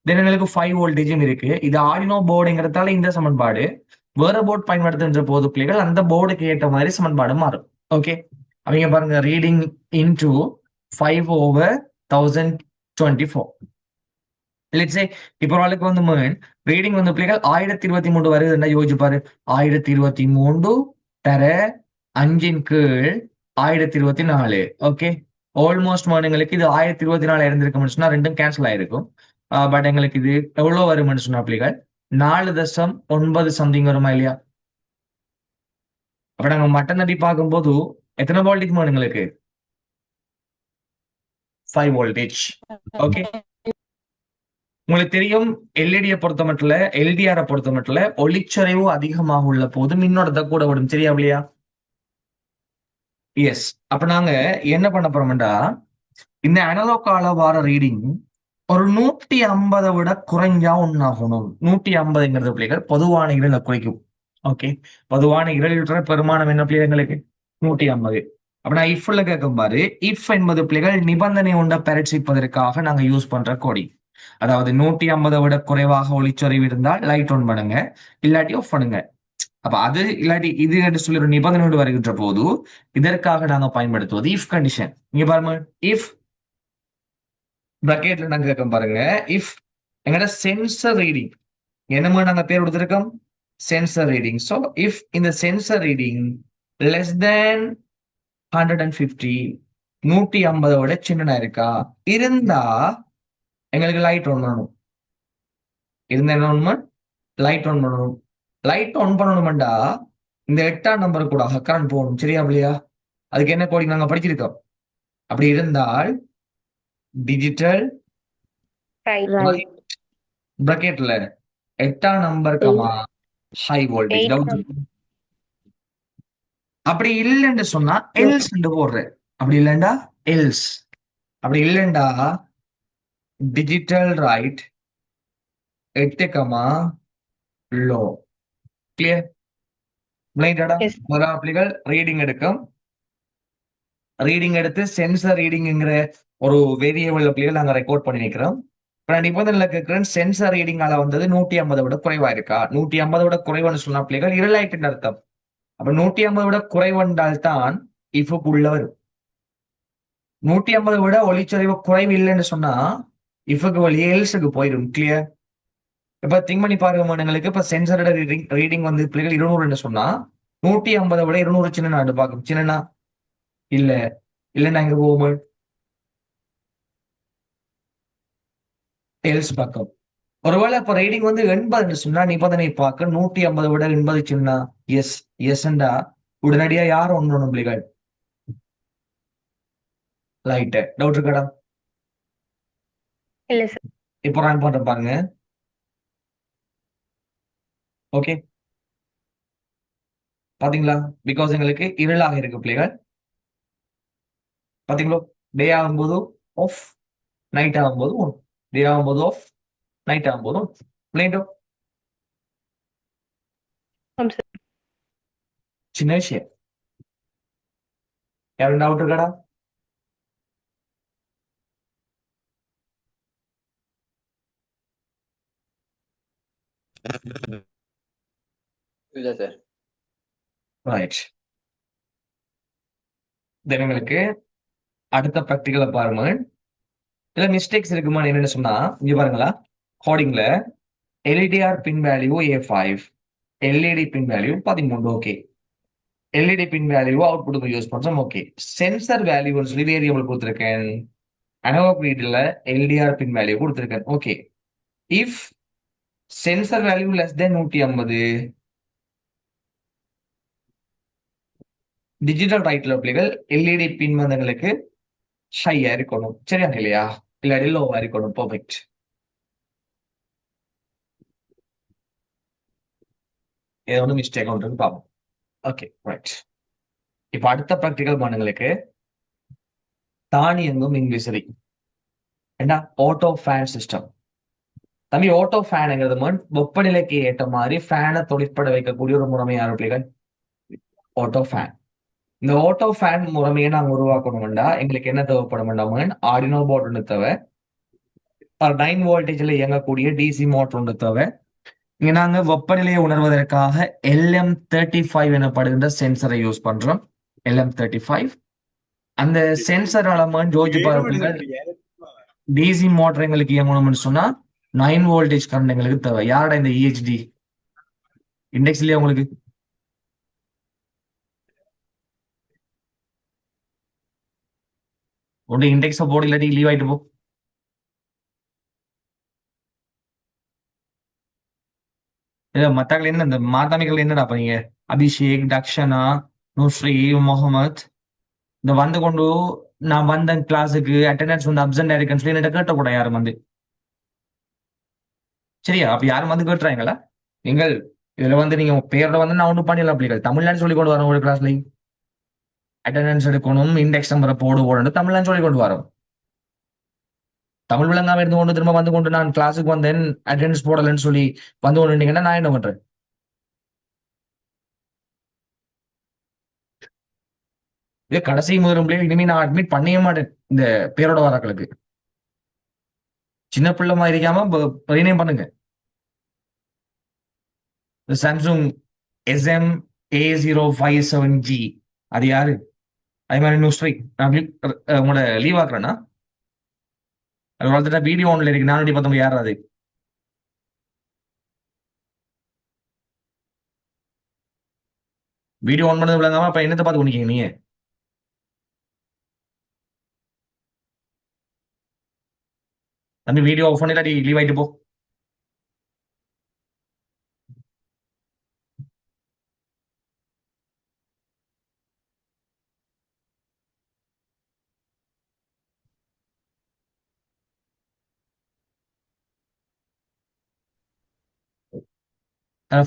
தென் எங்களுக்கு 5 வோல்டேஜும் இருக்கு. இது ஆர்டினோ போர்டுங்கிறதால இந்த சமன்பாடு. வேற போர்டு பயன்படுத்துகின்ற போது பிள்ளைகள் அந்த போர்டுக்கு ஏற்ற மாதிரி சமன்பாடு மாறும். ஓகே, அவங்க பாருங்க, ரீடிங் இன்டூ 5/1024. லெட்ஸ் சே இப்போ ஒரு ஆளுக்கு வந்து ரீடிங் வந்து பிள்ளைகள் 1023 வருதுன்னா யோசிச்சு பாரு. 1023 தர 5 கீழ் 1024. ஓகே, ஆல்மோஸ்ட் எங்களுக்கு இது 1024 இருந்திருக்கும்னு சொன்னா ரெண்டும் கேன்சல் ஆயிருக்கும். பட் எங்களுக்கு இது எவ்வளவு வரும்னு சொன்னா பிள்ளைகள் 4.9 சம்திங் வருமா இல்லையா? அப்ப நாங்க மட்டன் நடி பார்க்கும்போது எத்தனை வோல்டேஜ் எங்களுக்கு? 5 வோல்டேஜ். ஓகே, உங்களுக்கு தெரியும் எல்இடியை பொறுத்த மட்டும் எல்டிஆரை பொறுத்த மட்டும் ஒளிச்சரிவு அதிகமாக உள்ள போது மின்னோட்டத்தை கூட விடும். சரியா இல்லையா? எஸ். அப்ப நாங்க என்ன பண்ண போறோம்டா, இந்த அனலாக் வார ரீடிங் ஒரு 150 விட குறைஞ்சா ஒன்னாகணும். 150ங்கிறது பிள்ளைகள் பொதுவான இரலை குறைக்கும். ஓகே, பொதுவான இரல் பெருமானம் என்ன பிள்ளைகளுக்கு? 150. அப்ப நான் இஃப்ல கேட்கும் பாரு. இஃப் என்பது பிள்ளைகள் நிபந்தனை உண்ட பரீட்சிப்பதற்காக நாங்க யூஸ் பண்ற கோடி. அதாவது 150 விட குறைவாக ஒளிச்சரிவு இருந்தால் லைட் ஆன் பண்ணுங்க, இல்லாட்டி ஆஃப் பண்ணுங்க. அப்ப அது இல்லாட்டி இது என்று சொல்லி ஒரு நிபந்தனையோடு வருகின்ற போது இதற்காக நாங்க பயன்படுத்துவது இஃப் கண்டிஷன். இங்க பாருங்க, இஃப் பிராக்கெட்ல நாங்க கேட்க பாருங்க. இஃப் எங்கட சென்சர் ரீடிங் என்னமோ நாங்க பேர் கொடுத்துருக்கோம் சென்சர் ரீடிங். ஸோ இஃப் இந்த சென்சர் ரீடிங் லெஸ் தேன் 150 150 விட சின்னதா இருக்கா இருந்தா எங்களுக்கு லைட் ஆன் பண்ணணும். இருந்தா என்ன பண்ணணும்? லைட் ஆன் பண்ணணும். லைட் ஆன் பண்ணணும்டா இந்த 8ஆம் நம்பர் கூட கரண்ட் போகணும். சரியா இல்லையா? அதுக்கு என்ன கோடிங் நாங்க படிச்சிருக்கோம். அப்படி இருந்தால் டிஜிட்டல் Right. பிராக்கெட்ல 8ஆம் number comma high voltage. 8 doubt அப்படி இல்லைன்னு சொன்னா எல்ஸ் போடுறேன். அப்படி இல்லைண்டா எல்ஸ். அப்படி இல்லைண்டா digital write 8 comma low. Clear? பிளைண்டடா? Yes. முதலாளிகள் ரீடிங் எடுக்கும். ரீடிங் எடுத்து சென்சர் ரீடிங்ங்கிற ஒரு வேரியபிள் பிள்ளைகள் நாங்க ரெக்கார்ட் பண்ணி நிற்கிறோம். இப்ப நான் நிபந்தனையில கேட்கிறேன் சென்சர் ரீடிங்கால வந்தது 150 விட குறைவா இருக்கா? 150 விட குறைவான்னு சொன்னா பிள்ளைகள் இருளாயிட்டு அர்த்தம். அப்ப 150 விட குறைவென்றால் தான் இஃபுக்கு உள்ள வரும். 150 விட ஒளிச்சரிவு குறைவு இல்லைன்னு சொன்னா இஃபுக்கு வழியே எல்ஸுக்கு போயிடும். கிளியர்? இப்ப திங்க் பண்ணி பாருங்க எங்களுக்கு. இப்ப சென்சரோட ரீடிங் வந்து பிள்ளைகள் 200 சொன்னா 150 விட 200 சின்ன நாடு பார்க்கும். சின்னனா இல்ல இல்லைன்னா எங்க போவோம்? எல்ஸ் பக்கம். ஒருவேளை இப்ப ரீடிங் வந்து 80 சொன்னா நிபந்தனை பார்க்க 150 விட 80 சின்ன எஸ் எஸ்ண்டா உடனடியா யார் ஒன்று பிள்ளைகள் லைட். டவுட் இருக்கடா? இல்ல சார். இப்போ ரன் பண்றேன் பாருங்க. ஓகே பாத்தீங்களா? பிகாஸ் எங்களுக்கு இருளாக இருக்கு பிள்ளைகள். பாத்தீங்களோ? டே ஆகும்போது ஆஃப், நைட் ஆகும்போது ஒன். டே ஆகும்போது ஆஃப், நைட் ஆகும்போது ஒன். பிள்ளைண்டோ ஆம் சார். சின்ன விஷயம். யாரும் டவுட் இருக்கடா? இல்ல சார். ரைட். தென் உங்களுக்கு அடுத்த ப்ராக்டிகலை பாருங்க. இதுல மிஸ்டேக்ஸ் இருக்குமா என்னன்னு சொன்னா இங்க பாருங்களா, கோடிங்ல எல்இடிஆர் பின் வேல்யூ A5, எல்இடி பின் வேல்யூ 13. ஓகே, எல்இடி பின் வேல்யூ அவுட்புட் யூஸ் பண்றோம். ஓகே, சென்சர் வேல்யூன்னு சொல்லி வேரியபிள் கொடுத்துருக்கேன். அனலாக் ரீட்ல எல்டிஆர் பின் வேல்யூ கொடுத்துருக்கேன். Okay, if sensor value less than 150 digital ரைட்ல பிள்ளைகள் எல்இடி பின் வந்தங்களுக்கு ஹையா இருக்கணும். சரியா இல்லையா? இல்லாட்டி லோவா இருக்கணும். பர்ஃபெக்ட். ஏதோ ஒன்று மிஸ்டேக் ஒன்று பார்ப்போம். Okay right. இப்ப அடுத்த ப்ராக்டிகல் பண்ணுங்களுக்கு தானியங்கும் மின்விசிறி என்ன ஆட்டோ ஃபேன் சிஸ்டம். தம்பி ஆட்டோ ஃபேனுங்கிறது வெப்பநிலைக்கு ஏற்ற மாதிரி ஃபேனை தொழிற்பட வைக்கக்கூடிய ஒரு முறைமையான பிள்ளைகள் ஆட்டோ ஃபேன். இந்த ஆட்டோ ஃபேன் முறைமையை நாங்க உருவாக்கணும்டா எங்களுக்கு என்ன தேவைப்படும்? ஆர்டினோ போர்டு ஒன்று தேவை. 9 வோல்டேஜ்ல இயங்கக்கூடிய டிசி மோட்டர் ஒன்று தேவை. இங்க நாங்க வெப்பநிலையை உணர்வதற்காக LM35 எனப்படுகின்ற சென்சரை யூஸ் பண்றோம். LM35 அந்த சென்சர் அளமன் ஜோதிச்சு பாருங்க. டிசி மோட்டர் எங்களுக்கு இயங்கணும்னு சொன்னா 9 வோல்டேஜ் கரண்ட் எங்களுக்கு தேவை. யாரோட இந்த EHD இண்டெக்ஸ் இல்லையா உங்களுக்கு? ஒன்று இண்டெக்ஸ் போர்டு இல்லாட்டி லீவ் ஆயிட்டு போ. இல்ல மத்தாக்கள் என்ன இந்த மாதாமிகள் என்னடா பண்ணீங்க? அபிஷேக், தக்ஷனா, நுஸ்ரீ, முகமது இந்த வந்து கொண்டு நான் வந்த கிளாஸுக்கு அட்டெண்டன்ஸ் வந்து அப்சென்ட் ஆயிருக்கேன்னு சொல்லி என்ன கேட்டக்கூட யாரும் வந்து. சரியா? அப்ப யாரும் வந்து கேட்டுறாங்களா? நீங்கள் இதுல வந்து நீங்க பேரோட வந்து நான் ஒன்றும் பண்ணிடலாம். பிள்ளைகள் தமிழ்நாடு சொல்லி கொண்டு வரோம். ஒரு கிளாஸ்லையும் அட்டெண்டன்ஸ் எடுக்கணும், இண்டெக்ஸ் நம்பரை போடணும், தமிழ்நாடு சொல்லி கொண்டு வரோம். தமிழ் விளங்காம இருந்து கொண்டு திரும்ப வந்து கொண்டு நான் கிளாஸுக்கு வந்தேன் அட்டெண்டன்ஸ் போடலன்னு சொல்லி வந்து கொண்டு நான் என்ன பண்றேன்? இது கடைசி முதலும் பிள்ளைகள் இனிமே நான் அட்மிட் பண்ணவே மாட்டேன் இந்த பேரோட வராக்களுக்கு. சின்ன பிள்ளை மாதிரி இருக்காம ரீநேம் பண்ணுங்க. சாம்சங் SM-A057G அது யாரு? அதே மாதிரி நுஸ்ரீ நான் உங்களோட லீவ் ஆக்குறேன்னா அது வளர்த்துட்டா வீடியோ ஒன்ல இருக்கு 419 யார் அது? வீடியோ ஆன் பண்ணது விளங்காம அப்ப என்னத்தை பார்த்து குடிக்கீங்க நீங்க? தம்பி வீடியோ ஆஃப் பண்ணிடாடி லீவ் ஆயிட்டு போ.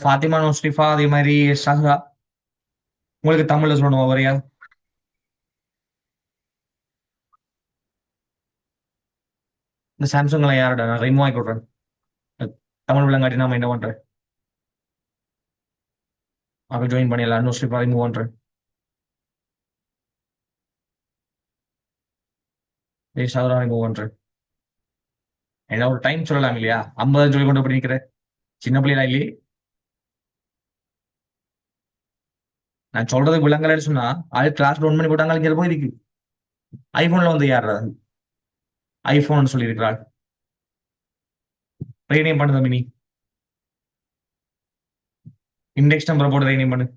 ஃபாத்திமா நோஸ்டிஃபா அதே மாதிரி ஷஹ்ரா, உங்களுக்கு தமிழ்ல சொல்லணுமா வரையா? இந்த சாம்சங்ல யாரோட நான் ரிமூவ் ஆக்கி விட்றேன். தமிழ் விளங்காட்டி நாம என்ன பண்றேன்? அப்ப ஜாயின் பண்ணிடலாம். நோஸ்டிஃபா ரிமூவ் பண்றேன். ஷஹ்ரா ரிமூவ் பண்றேன். என்ன ஒரு டைம் சொல்லலாம் இல்லையா? 50 சொல்லி கொண்டு போய் நிக்கிறேன். சின்ன பிள்ளைகளா இல்லையே? நான் சொல்றது விளங்கலன்னு சொன்னா அது கிளாஸ் டவுன் பண்ணி போட்டாங்க இங்க போய் இருக்கு. ஐபோன்ல வந்து யார் ஐபோன் சொல்லி இருக்கிறாள். ரீநேம் பண்ணு தம்பி, நீ இண்டெக்ஸ் நம்பரை போட்டு ரீநேம் பண்ணு.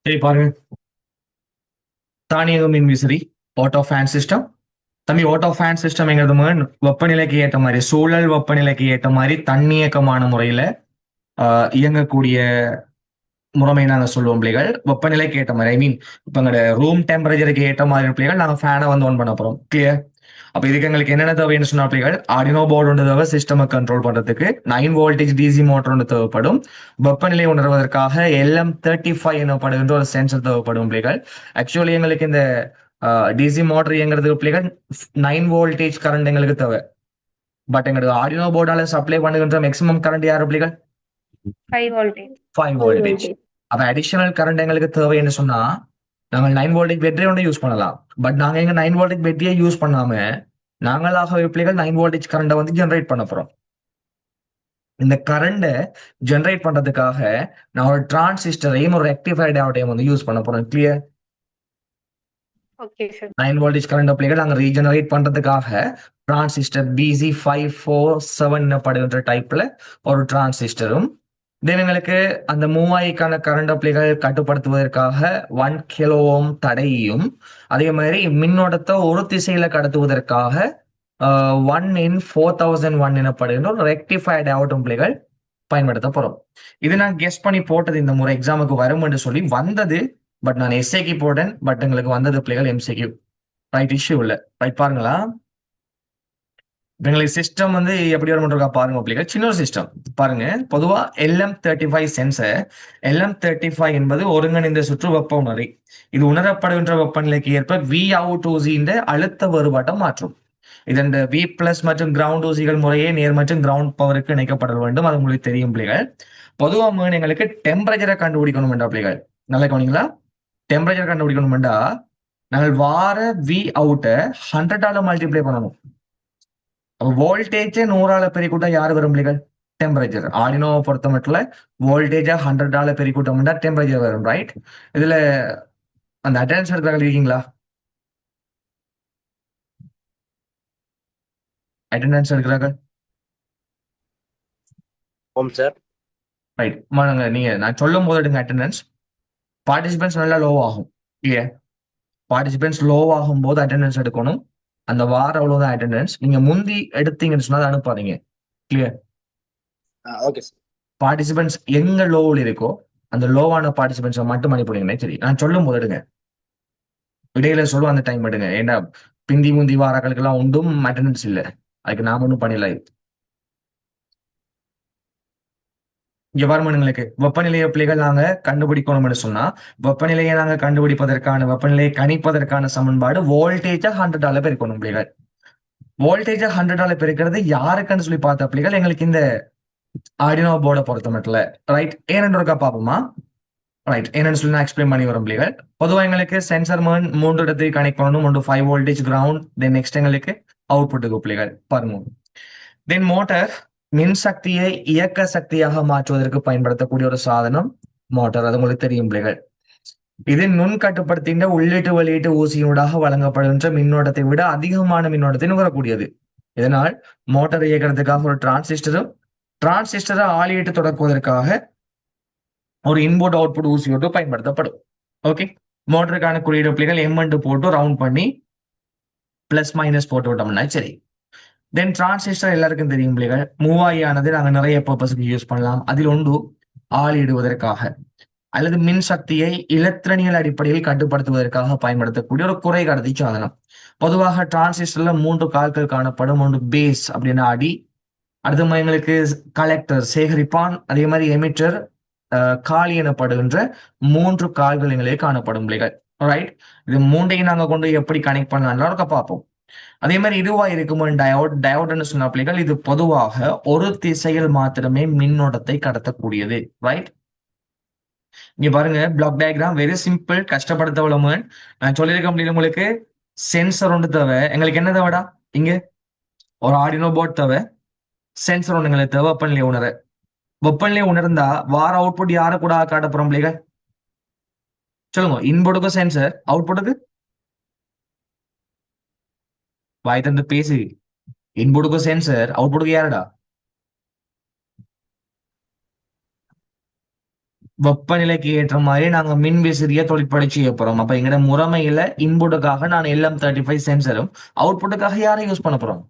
சரி பாருங்க, தானியங்கு மின் விசிறி ஆட்டோ ஃபேன் சிஸ்டம். தம்பி ஆட்டோ ஃபேன் சிஸ்டம்ங்கிறது வெப்பநிலைக்கு ஏற்ற மாதிரி, சூழல் வெப்பநிலைக்கு ஏற்ற மாதிரி தன்னியக்கமான முறையில இயங்கக்கூடிய முறைமை நாங்க சொல்லுவோம் பிள்ளைகள். வெப்பநிலைக்கு ஏற்ற மாதிரி, ஐ மீன் இப்ப எங்களோட ரூம் டெம்பரேச்சருக்கு ஏற்ற மாதிரி பிள்ளைகள் நாங்க ஃபேனை வந்து ஆன் பண்ண போறோம். கிளியர்? அப்ப இதுக்கு எங்களுக்கு என்னென்ன தேவைன்னு சொன்னா பிள்ளைகள், ஆர்டினோ போர்டு ஒன்று தேவை சிஸ்டமை கண்ட்ரோல் பண்றதுக்கு, 9 வோல்டேஜ் டிசி மோட்டர் ஒன்று தேவைப்படும், வெப்பநிலை உணர்வதற்காக LM35 எனப்படுகின்ற ஒரு சென்சர் தேவைப்படும் பிள்ளைகள். ஆக்சுவலி எங்களுக்கு இந்த டிசி மோட்டர் இயங்குறதுக்கு பிள்ளைகள் 9 வோல்டேஜ் கரண்ட் எங்களுக்கு தேவை. பட் எங்களுக்கு ஆர்டினோ போர்டால சப்ளை பண்ணுகின்ற மேக்ஸிமம் கரண்ட் யாரு பிள்ளைகள்? 5 voltage. 5 வோல்டேஜ். அப்ப அடிஷனல் கரண்ட் எங்களுக்கு தேவைன்னு சொன்னா நாங்கள் 9 வோல்டேஜ் பேட்டரி ஒன்று யூஸ் பண்ணலாம். பட் நாங்க எங்க 9 வோல்டேஜ் பேட்டரியை யூஸ் பண்ணாம நாங்களாக பிள்ளைகள் 9 வோல்டேஜ் கரண்டை வந்து ஜெனரேட் பண்ண போறோம். இந்த கரண்டை ஜெனரேட் பண்றதுக்காக நான் ஒரு டிரான்சிஸ்டரையும் ஒரு ரெக்டிஃபை டயோடையும் வந்து யூஸ் பண்ண போறோம். Clear? Okay, sir. 9 voltage current பிள்ளைகள் நாங்க ரீஜெனரேட் பண்றதுக்காக டிரான்சிஸ்டர் BZ547 எனப்படுகின்ற டைப்ல ஒரு டிரான்சிஸ்டரும், தென் எங்களுக்கு அந்த மூவாய்க்கான கரண்ட் பிள்ளைகள் கட்டுப்படுத்துவதற்காக 1 கிலோ ஓம் தடையும், அதே மாதிரி மின்னோட்டத்தை ஒரு திசையில கடத்துவதற்காக 1N4001 எனப்படுகின்ற ஒரு ரெக்டிஃபைட் டயோடும் பிள்ளைகள் பயன்படுத்த போறோம். இது நான் கெஸ் பண்ணி போட்டது இந்த முறை எக்ஸாமுக்கு வரும் என்று சொல்லி வந்தது. பட் நான் எஸ்ஏக்கு போட்டேன். பட் எங்களுக்கு வந்தது பிள்ளைகள் MCQ. ரைட், இஷ்யூ இல்லை. ரைட், பாருங்களா எங்களுக்கு சிஸ்டம் வந்து எப்படி வரும்ன்றா பாருங்க பிள்ளைகள். சின்ன ஒரு சிஸ்டம் பாருங்க. பொதுவா LM35 சென்சர், LM35 என்பது ஒருங்கிணைந்த சுற்று வெப்ப உணரி. இது உணரப்படுகின்ற வெப்பநிலைக்கு ஏற்ப VOUT இந்த அழுத்த வேறுபாட்டை மாற்றும். இதன் V+ மற்றும் கிரவுண்ட் ஊசிகள் முறையே நேர் மற்றும் கிரவுண்ட் பவருக்கு இணைக்கப்பட வேண்டும். அது உங்களுக்கு தெரியும் பிள்ளைகள். பொதுவாக எங்களுக்கு டெம்பரேச்சரை கண்டுபிடிக்கணும் என்றா பிள்ளைகள், நல்லா கவனிங்களா. டெம்பரேச்சர் கண்டுபிடிக்கணும்டா நாங்கள் வார Vout 100ஆல மல்டிப்ளை பண்ணணும். வோல்டேஜ் 100ஆல பெருக்கூட்டா யாரு வரும் பிள்ளைகள்? டெம்பரேச்சர். ஆர்டினோவை பொறுத்த மட்டும் வோல்டேஜ் 100ஆல பெருக்கூட்டம்டா டெம்பரேச்சர் வரும். ரைட்? இதுல அந்த அட்டெண்டன்ஸ் எடுக்கிறார்கள் இருக்கீங்களா? அட்டெண்டன்ஸ் எடுக்கிறார்கள்? ஓம் சார். ரைட், நீங்க நான் சொல்லும் போது எடுங்க அட்டெண்டன்ஸ். பார்ட்டிசிபென்ட்ஸ் நல்லா லோ ஆகும் இல்லையா? பார்ட்டிசிபென்ட்ஸ் லோ ஆகும் போது அட்டெண்டன்ஸ் எடுக்கணும். அந்த வாரம் அவ்வளவுதான் அட்டெண்டன்ஸ். நீங்க முந்தி எடுத்தீங்கன்னு சொன்னா அனுப்பாதீங்க. கிளியர்? Okay sir. பார்ட்டிசிபென்ட்ஸ் எங்க லோவில் இருக்கோ அந்த லோவான பார்ட்டிசிபென்ட்ஸை மட்டும் அனுப்பிடுங்க. சரி, நான் சொல்லும் போது எடுங்க. இடையில சொல்லுவோம் அந்த டைம் எடுங்க. ஏன்னா பிந்தி முந்தி வாராக்களுக்கெல்லாம் ஒன்றும் அட்டண்டன்ஸ் இல்லை. அதுக்கு நாம ஒன்றும் பண்ணல. இங்க வருமானங்களுக்கு வெப்பநிலையை பிள்ளைகள் நாங்க கண்டுபிடிக்கணும்னு சொன்னா, வெப்பநிலையை நாங்க கண்டுபிடிப்பதற்கான வெப்பநிலையை கணிப்பதற்கான சமன்பாடு வோல்டேஜா 100 பெருக்கணும் பிள்ளைகள். வோல்டேஜா 100 பெருக்கிறது யாருக்குன்னு சொல்லி பார்த்த பிள்ளைகள் எங்களுக்கு இந்த ஆர்டினோ போர்டை பொறுத்த மட்டும் ரைட். ஏன்னு இருக்கா பாப்போமா? ரைட், என்னன்னு சொல்லி நான் எக்ஸ்பிளைன் பண்ணி வரும் பிள்ளைகள். பொதுவாக எங்களுக்கு சென்சர் மூன்று இடத்தை கனெக்ட் பண்ணணும். ஒன்று 5 வோல்டேஜ் கிரவுண்ட், தென் நெக்ஸ்ட் எங்களுக்கு அவுட்புட்டுக்கு பிள்ளைகள் பாருங்க. தென் மோட்டார் மின்சக்தியை இயக்க சக்தியாக மாற்றுவதற்கு பயன்படுத்தக்கூடிய ஒரு சாதனம் மோட்டார். அது உங்களுக்கு தெரியும் பிள்ளைகள். இது நுண் கட்டுப்படுத்தின்ற உள்ளீட்டு வெளியீட்டு ஊசியூடாக வழங்கப்படுகின்ற மின்னோட்டத்தை விட அதிகமான மின்னோட்டத்தை நுகரக்கூடியது. இதனால் மோட்டார் இயக்கிறதுக்காக ஒரு டிரான்சிஸ்டரை ஆளியிட்டு தொடக்குவதற்காக ஒரு இன்புட் அவுட்புட் ஊசியோட்டு பயன்படுத்தப்படும். ஓகே, மோட்டருக்கான குறியீடு பிள்ளைகள் M போட்டு ரவுண்ட் பண்ணி பிளஸ் மைனஸ் போட்டு விட்டோம்னா சரி. தென் டிரான்சிஸ்டர் எல்லாருக்கும் தெரியும் பிள்ளைகள். மூவாயியானது நாங்கள் நிறைய பர்பஸ்க்கு யூஸ் பண்ணலாம். அதில் ஒன்று ஆளியிடுவதற்காக அல்லது மின் சக்தியை இலத்திரனியல் அடிப்படையில் கட்டுப்படுத்துவதற்காக பயன்படுத்தக்கூடிய ஒரு குறை கடத்தி சாதனம். பொதுவாக டிரான்சிஸ்டர்ல 3 கால்கள் காணப்படும். ஒன்று பேஸ் அப்படின்னா அடி, அடுத்த எங்களுக்கு கலெக்டர் சேகரிப்பான், அதே மாதிரி எமிட்டர் காலி எனப்படுகின்ற 3 கால்கள் எங்களே காணப்படும் பிள்ளைகள். ரைட், இது மூன்றையும் நாங்க கொண்டு எப்படி கனெக்ட் பண்ணலாம் பார்ப்போம். அதே மாதிரி இதுவா இருக்குமோ டயோட்னு சொன்ன பிள்ளைகள், இது பொதுவாக ஒரு திசையில் மாத்திரமே மின்னோட்டத்தை கடத்தக்கூடியது. ரைட், இங்க பாருங்க பிளாக் டயக்ராம் வெரி சிம்பிள், கஷ்டப்படுத்தவளமு. நான் சொல்லியிருக்க முடியல உங்களுக்கு. சென்சர் ஒன்று தேவை எங்களுக்கு. என்ன தேவைடா? இங்க ஒரு ஆர்டினோ போர்ட் தேவை. சென்சர் ஒன்று எங்களுக்கு தேவை. வெப்பநிலை உணர்ந்தா வார அவுட்புட் யாரை கூட காட்டப்போறோம் பிள்ளைகள்? சொல்லுங்க. இன்புட்டுக்கு சென்சர், அவுட்புட்டுக்கு வாய் தந்து பேசு. இன்புட்டுக்கு சென்சர், அவுட்புட்டுக்கு யாருடா? வெப்பநிலைக்கு ஏற்ற மாதிரி நாங்க மின் விசிறிய தொழிற்படை செய்ய போறோம். அப்ப எங்கட முறைமையில இன்புட்டுக்காக நான் LM35 சென்சரும், அவுட்புட்டுக்காக யாரை யூஸ் பண்ண போறோம்?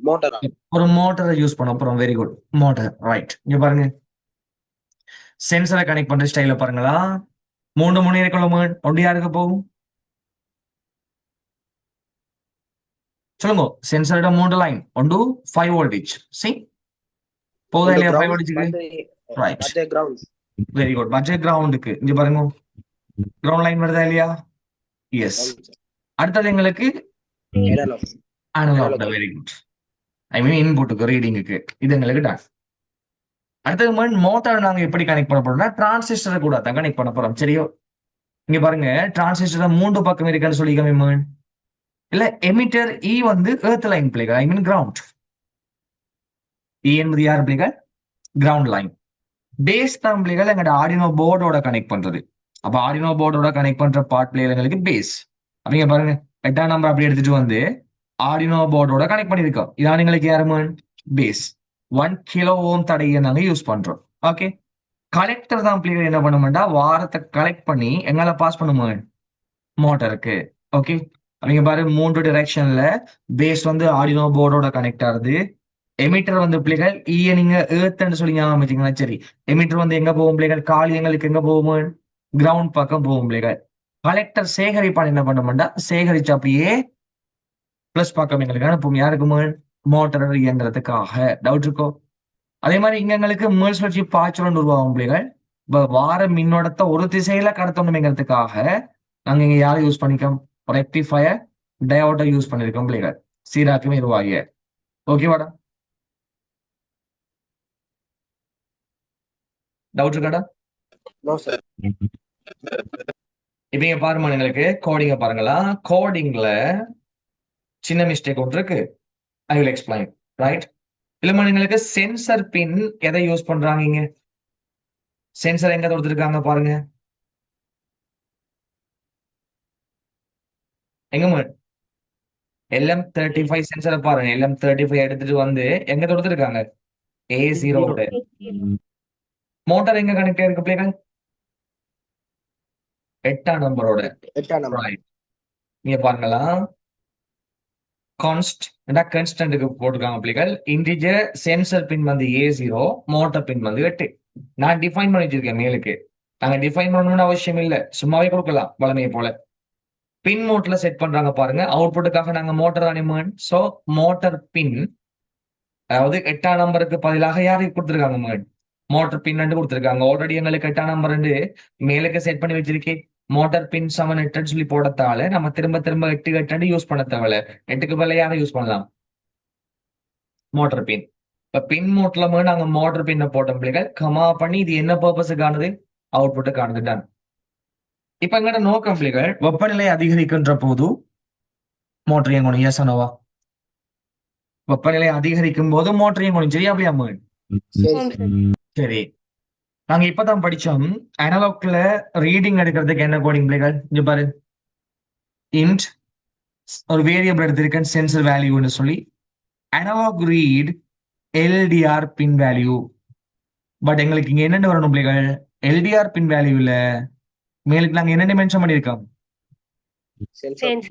மோட்டரா? ஒரு மோட்டரை யூஸ் பண்ண போறோம். Very good, motor. ரைட், இங்க பாருங்க சென்சரை கனெக்ட் பண்ற ஸ்டைல பாருங்களா. 3 முனை இருக்கணும். ஒன்று யாருக்கு போகும்? சொல்லுங்க. சென்சரோட 3 லைன். ஒன்று 5 வோல்டேஜ். சி போதா இல்லையா? 5 வோல்டேஜ்க்கு. Right, ground. Very good. பட்ஜெட் கிரவுண்டுக்கு இங்க பாருங்க கிரவுண்ட் லைன் வருதா இல்லையா? எஸ். அடுத்தது எங்களுக்கு analog. Very good. I mean இன்புட்டுக்கு ரீடிங்குக்கு. இது எங்களுக்கு டன். அடுத்தது மோட்டார் நாங்க எப்படி கனெக்ட் பண்ண போறோம்னா டிரான்சிஸ்டரை கூட தான் கனெக்ட் பண்ண போறோம். சரியோ? இங்க பாருங்க டிரான்சிஸ்டர் 3 பக்கம் இருக்குன்னு சொல்லிக்கோங்க. இல்ல எமிட்டர் இ வந்து எர்த் லைன் பிள்ளைகள், ஐ மீன் கிரவுண்ட். இ என்பது யார் பிள்ளைகள்? Ground line. பேஸ் தான் பிள்ளைகள் எங்களோட ஆர்டினோ போர்டோட கனெக்ட் பண்றது. அப்ப ஆர்டினோ போர்டோட கனெக்ட் பண்ற பார்ட் பிள்ளைகளுக்கு பேஸ். அப்படிங்க பாருங்க 8ஆம் நம்பர் அப்படி எடுத்துட்டு வந்து ஆர்டினோ போர்டோட கனெக்ட் பண்ணிருக்கோம். இதான் எங்களுக்கு யாருமே பேஸ். 1 கிலோ ஓம் தடையை நாங்க யூஸ் பண்றோம். ஓகே, கலெக்டர் தான் பிள்ளைகள் என்ன பண்ணுமாட்டா வாரத்தை கலெக்ட் பண்ணி எங்களை பாஸ் பண்ணுமா மோட்டருக்கு. ஓகே, அவங்க பாரு 3 டிரெக்ஷன்ல பேஸ் வந்து ஆர்டினோ போர்டோட கனெக்ட் ஆகுது. எமிட்டர் வந்து பிள்ளைகள் நீங்க ஏர்த்ன்னு சொல்லி ஞாபகம் வச்சுக்கலாம். சரி, எமிட்டர் வந்து எங்க போகும் பிள்ளைகள்? காலி எங்களுக்கு எங்க போகும்? கிரவுண்ட் பக்கம் போகும் பிள்ளைகள். கலெக்டர் சேகரிப்பான் என்ன பண்ண சேகரிச்சு அப்படியே பிளஸ் பக்கம் எங்களுக்கு அனுப்பும். யாருக்கும்? மோட்டர் இயங்குறதுக்காக. டவுட் இருக்கோ? அதே மாதிரி இங்க எங்களுக்கு மேல் சுழற்சி பாய்ச்சல் உருவாகும் பிள்ளைகள். வார மின்னோட்டத்தை ஒரு திசையில கடத்தணுங்கிறதுக்காக நாங்க இங்க யாரை யூஸ் பண்ணிக்கோம்? ரெக்டிஃபயர் டயோட்டை யூஸ் பண்ணிருக்கோம் பிள்ளைகள். சீராக்குமே உருவாகிய. ஓகேவாடா? டவுட் இருக்காடா? இப்ப இங்க பாருமா எங்களுக்கு கோடிங்க பாருங்களா. கோடிங்ல சின்ன மிஸ்டேக் ஒன்று இருக்கு. I will explain. ரைட், இல்லமா எங்களுக்கு சென்சர் பின் எதை யூஸ் பண்றாங்க? இங்க சென்சர் எங்க கொடுத்துருக்காங்க பாருங்க. எங்க LM35 சென்சரை பாருங்க. LM35 எடுத்துட்டு வந்து எங்க கொடுத்துருக்காங்க? A0. மோட்டார் எங்க கனெக்ட் இருக்கு பிள்ளைகள்? 8ஆம் நம்பரோட. நீங்க பாருங்களா கான்ஸ்டன்ட்டுக்கு போட்டிருக்காங்க பிள்ளைகள். இன்டிஜர் சென்சர் பின் வந்து A0, மோட்டார் பின் வந்து 8. நான் டிஃபைன் பண்ணி வச்சிருக்கேன் மேலுக்கு. நாங்க டிஃபைன் பண்ணணும்னு அவசியம் இல்லை, சும்மாவே கொடுக்கலாம் வளமையை போல. பின் மோட்ல செட் பண்றாங்க பாருங்க. அவுட்புட்டுக்காக நாங்க மோட்டர் அனிமன். சோ மோட்டர் பின், அதாவது 8ஆம் நம்பருக்கு பதிலாக யாருக்கு கொடுத்துருக்காங்க மேன்? மோட்டர் பின் கொடுத்துருக்காங்க. ஆல்ரெடி எங்களுக்கு 8ஆம் நம்பர் மேலுக்கு செட் பண்ணி வச்சிருக்கேன். மோட்டார் பின் 7 8 சொல்லி போடத்தால நம்ம திரும்ப திரும்ப 8 8 யூஸ் பண்ண தேவையில்ல. 8க்கு பதிலா யாரை யூஸ் பண்ணலாம்? மோட்டர் பின். இப்ப பின் மோட்ல நாங்க மோட்டர் பின்ன போட்ட பிள்ளைகள் கமா பண்ணி இது என்ன பர்பஸுக்கானது? அவுட்புட்டுக்கானது தான். இப்ப எங்கட நோக்கம் பிள்ளைகள், வெப்பநிலை அதிகரிக்கின்ற போது மோட்டர் இயங்கணும். எஸ் நோவா? வெப்பநிலை அதிகரிக்கும் போது மோட்டர் இயங்கணும். சரியா அப்படியா மேன்? சரி ஆம் சார். சார். சரி, நாங்க இப்பதான் படிச்சோம் அனலாக்ல ரீடிங் எடுக்கிறதுக்கு என்ன கோடிங் பிள்ளைகள். இங்க பாரு, இன்ட் ஒரு வேரியபிள் எடுத்திருக்கேன் சென்சர் வேல்யூன்னு சொல்லி, analog read LDR pin value. But எங்களுக்கு இங்க என்னென்ன வரணும் பிள்ளைகள்? எல்டிஆர் பின் வேல்யூல மேலுக்கு நாங்க என்னென்ன மென்ஷன் பண்ணியிருக்கோம்? சென்சார். சேஞ்ச்.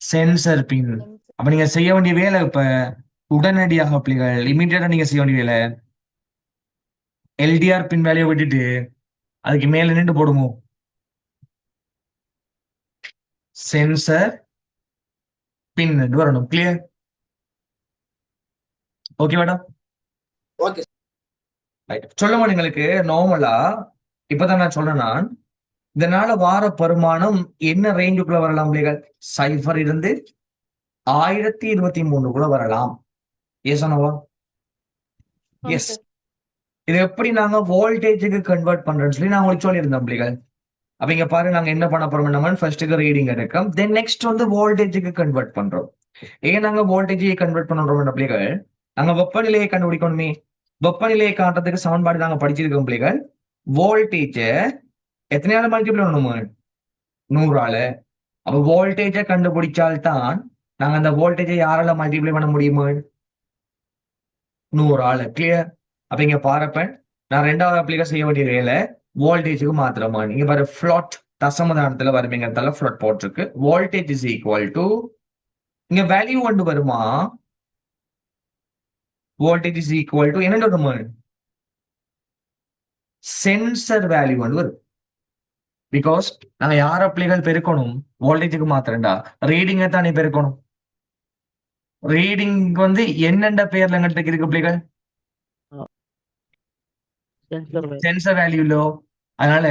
சென்சர் பின். அப்ப நீங்க செய்ய வேண்டிய வேலை இப்ப உடனடியாக பிள்ளைகள், இமீடியட்டா நீங்க செய்ய வேண்டிய வேலை, எல்டிஆர் பின் வேல்யூ விட்டுட்டு அதுக்கு மேல நின்று போடுவோம் சென்சர் பின் வரணும். Clear? Okay madam. Okay right. சொல்லுங்க எங்களுக்கு நார்மலா இப்பதான் நான் சொல்றேன், நான் இதனால வார வருமானம் என்ன ரேஞ்சுக்குள்ள வரலாம் பிள்ளைகள்? 0 இருந்து 1023 கூட வரலாம். எஸ் அனவா? ஆம் எஸ். சார். இது எப்படி நாங்க வோல்டேஜுக்கு கன்வெர்ட் பண்றோம்னு சொல்லி நான் உங்களுக்கு சொல்லியிருந்தேன் பிள்ளைகள். அப்ப இங்க பாரு, நாங்க என்ன பண்ண போறோம்? ஃபர்ஸ்ட்டுக்கு ரீடிங் எடுக்கும், தென் நெக்ஸ்ட் வோல்டேஜுக்கு கன்வெர்ட் பண்றோம். ஏன் நாங்க வோல்டேஜை கன்வெர்ட் பண்றோம் பிள்ளைகள்? நாங்க வெப்பநிலையை கண்டுபிடிக்கணுமே. வெப்பநிலையை காட்டுறதுக்கு சமன்பாடு நாங்க படிச்சிருக்கோம் பிள்ளைகள். வோல்டேஜ எத்தனையால மல்டிப்ளை பண்ணணுமா? 100ஆல. அப்ப வோல்டேஜை கண்டுபிடிச்சால்தான் நாங்க அந்த வோல்டேஜை யாரால மல்டிப்ளை பண்ண முடியுமா? 100ஆல. கிளியர்? அப்ப இங்க பாருப்ப, நான் 2வது அப்ளிகேஷன் செய்ய வேண்டிய வேலை வோல்டேஜுக்கு மாத்திரமா. நீங்க பாரு, ஃபிளாட் தசமதானத்துல வருவீங்கிறதால ஃபிளாட் போட்டிருக்கு. வோல்டேஜ் இஸ் ஈக்குவல் டு, இங்க வேல்யூ ஒன்று வருமா? வோல்டேஜ் இஸ் ஈக்குவல் டு என்ன வருமா? சென்சர் வேல்யூ ஒன்று வரும். பிகாஸ் நாங்க யார் அப்ளிகள் பெருக்கணும்? வோல்டேஜுக்கு மாத்திரண்டா ரீடிங்கை தானே பெருக்கணும். ரீடிங் என்னென்ன பேர்ல எங்கள்கிட்ட இருக்கு பிள்ளைகள்? சென்சர் வேல்யூலோ. அதனால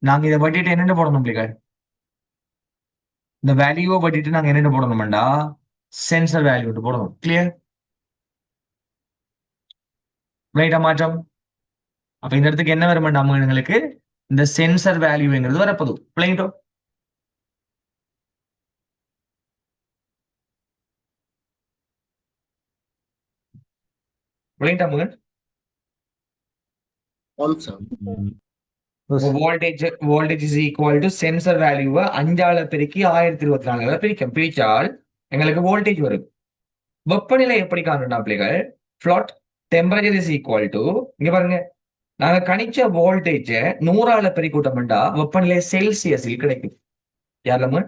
நாங்க இதை வட்டிட்டு என்னென்ன போடணும் பிள்ளைகள்? இந்த வேல்யூவை வட்டிட்டு நாங்க என்னென்ன போடணும்டா? சென்சர் வேல்யூ போடணும். கிளியர்? ரைட்டா மாற்றம்? அப்ப இந்த இடத்துக்கு என்ன வரும் எங்களுக்கு? இந்த சென்சர் வேல்யூங்கிறது வரப்போது. பிளைண்டோ? பிளைண்டா மகன்? ஆம் sir. Voltage is equal to sensor வேல்யூவை 5ஆல பெருக்கி 1024 பிரிக்கும். பிரிச்சால் எங்களுக்கு வோல்டேஜ் வரும். வெப்பநிலை எப்படி காணும்னா பிள்ளைகள், flat temperature is equal to, இங்க பாருங்க, நாங்க கணிச்ச வோல்டேஜ 100ஆல பெருக்கூட்டம்டா வெப்பநிலை செல்சியஸில் கிடைக்கும். யாருலம?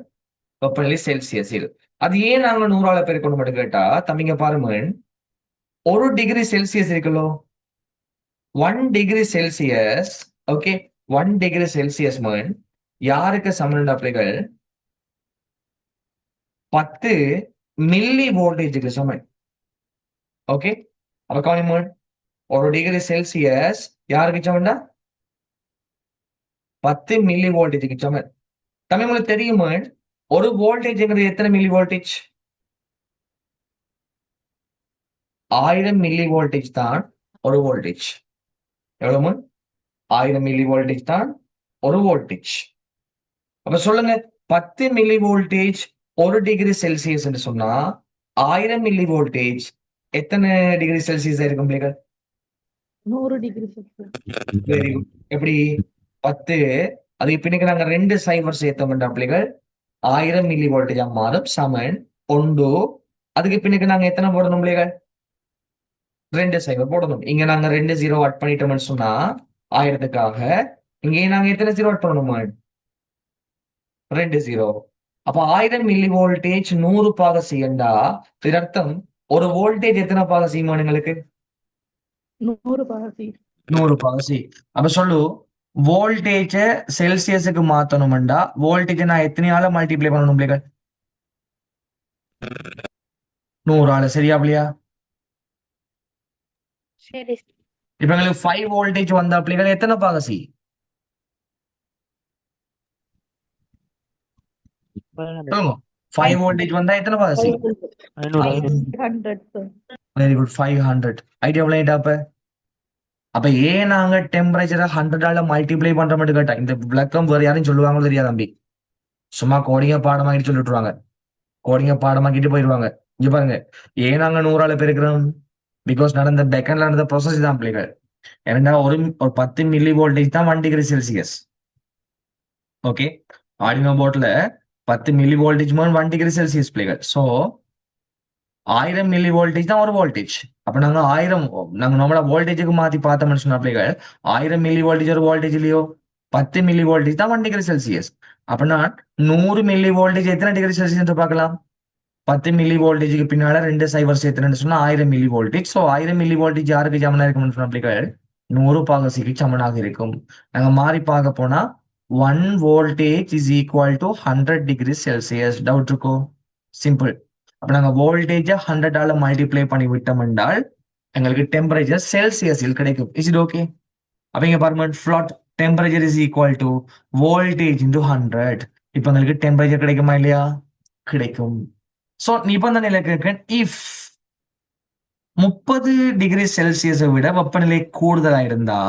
வெப்பநிலை செல்சியஸில். அது ஏன் நாங்க 100ஆல பெருக்கணும் கேட்டா, தம்பிங்க பாருங்க, 1 டிகிரி செல்சியஸ் இருக்குல்லோ, 1 degree Celsius. Okay, 1 degree Celsius மன் யாருக்கு சமன்டா பிள்ளைகள்? 10 மில்லி வோல்டேஜுக்கு சமன். ஓகே, அப்ப கவனிமன், 1 டிகிரி செல்சியஸ் யாருக்கு சமன்டா? 10 மில்லி வோல்டேஜுக்கு சமன். தமிழ் உங்களுக்கு தெரியுமா, ஒரு வோல்டேஜ்ங்கிறது எத்தனை மில்லி வோல்டேஜ்? 1000 மில்லி வோல்டேஜ் தான் ஒரு வோல்டேஜ். எவ்வளவு? 1000 மில்லி வோல்டேஜ் தான் ஒரு வோல்டேஜ். அப்ப சொல்லுங்க, 10 மில்லி வோல்டேஜ் 1 டிகிரி செல்சியஸ் என்று சொன்னா 1000 மில்லி வோல்டேஜ் எத்தனை டிகிரி செல்சியஸ் இருக்கும் பிள்ளைகள்? 100 டிகிரி செல்சியஸ். Very good. எப்படி? 10, அது பின்னுக்கு நாங்க 2 சைபர் சேர்த்தோம்டா பிள்ளைகள் 1000 மில்லி வோல்டேஜ் மாறும். சமன் 1. அதுக்கு பின்னுக்கு நாங்க எத்தனை போடணும் பிள்ளைகள்? 2 சைபர் போடணும். இங்க நாங்க 2 0 ஆட் பண்ணிட்டோம்னு சொன்னா 1000க்காக இங்கே நாங்க எத்தனை 0 ஆட் பண்ணணுமா? 2 0. அப்ப 1000 மில்லி வோல்டேஜ் 100 பாக செய்யண்டா, இதர்த்தம் ஒரு வோல்டேஜ் எத்தனை பாக செய்யுமா எங்களுக்கு? 100 பாசி. 100 பாக செய். அப்ப சொல்லு, வோல்டேஜ செல்சியஸுக்கு மாத்தணும்டா வோல்டேஜ் நான் எத்தனையால மல்டிப்ளை பண்ணணும் பிள்ளைகள்? 100 சரியா பிள்ளையா? சரி இப்ப எங்களுக்கு 5 வோல்டேஜ் வந்தா பிள்ளைகள் எத்தனை பாகசி? 500. சொல்லுங்க. 5 வோல்டேஜ் வந்தா எத்தனை பாகசி? 500. 500 sir. Very good, 500. ஐடியா எவ்வளவு அப்ப? அப்ப ஏன் நாங்க டெம்பரேச்சரை 100ஆல மல்டிப்ளை பண்ற மட்டும் கேட்டா இந்த விளக்கம் வேற யாரும் சொல்லுவாங்களோ தெரியாது தம்பி. சும்மா கோடிங்க பாடமாக்கிட்டு சொல்லிட்டுருவாங்க. கோடிங்க பாடமாக்கிட்டு போயிடுவாங்க. இங்க பாருங்க, ஏன் நாங்க 100ஆல பெருக்கிறோம்? பிகாஸ் நடந்த பெக்கன்ல நடந்த ப்ராசஸ் தான் பிள்ளைகள். ஏன்னா ஒரு 10 மில்லி வோல்டேஜ் தான் 1 டிகிரி செல்சியஸ். ஓகே, ஆர்டினோ போர்ட்ல 10 மில்லி வோல்டேஜ் 1 டிகிரி செல்சியஸ் பிள்ளைகள். ஸோ 1000 மில்லி வோல்டேஜ் தான் ஒரு வோல்டேஜ். அப்ப நாங்க 1000 நாங்க நம்மளோட வோல்டேஜுக்கு மாத்தி பார்த்தோம்னு சொன்ன பிள்ளைகள் 1000 மில்லி வோல்டேஜ் ஒரு வோல்டேஜ் இல்லையோ? 10 மில்லி வோல்டேஜ் தான் 1 டிகிரி செல்சியஸ். அப்படின்னா 100 மில்லி வோல்டேஜ் எத்தனை டிகிரி செல்சியஸ் என்று பார்க்கலாம்? 10 மில்லி வோல்டேஜுக்கு பின்னால 2 சைபர் சேர்த்துன்னு சொன்னா 1000 milli voltage. So 1000 milli voltage யாருக்கு சமனா இருக்கும்னு சொன்ன பிள்ளைகள் 100 பாகசிக்கு சமனாக இருக்கும். நாங்க மாறி பார்க்க போனா 1 voltage is equal to 100 degree Celsius. Doubt இருக்கோ? சிம்பிள். அப்ப நாங்க வோல்டேஜை 100ஆல மல்டிப்ளை பண்ணி விட்டோம் என்றால் எங்களுக்கு டெம்பரேச்சர் செல்சியஸில் கிடைக்கும். Is it okay? அப்ப இங்க பாருங்க, flat temperature is equal to voltage into 100. இப்ப எங்களுக்கு டெம்பரேச்சர் கிடைக்குமா இல்லையா? கிடைக்கும். சோ நிபந்தனையில கேட்கிறேன், இஃப் 30 டிகிரி செல்சியஸை விட வெப்பநிலை கூடுதலா இருந்தா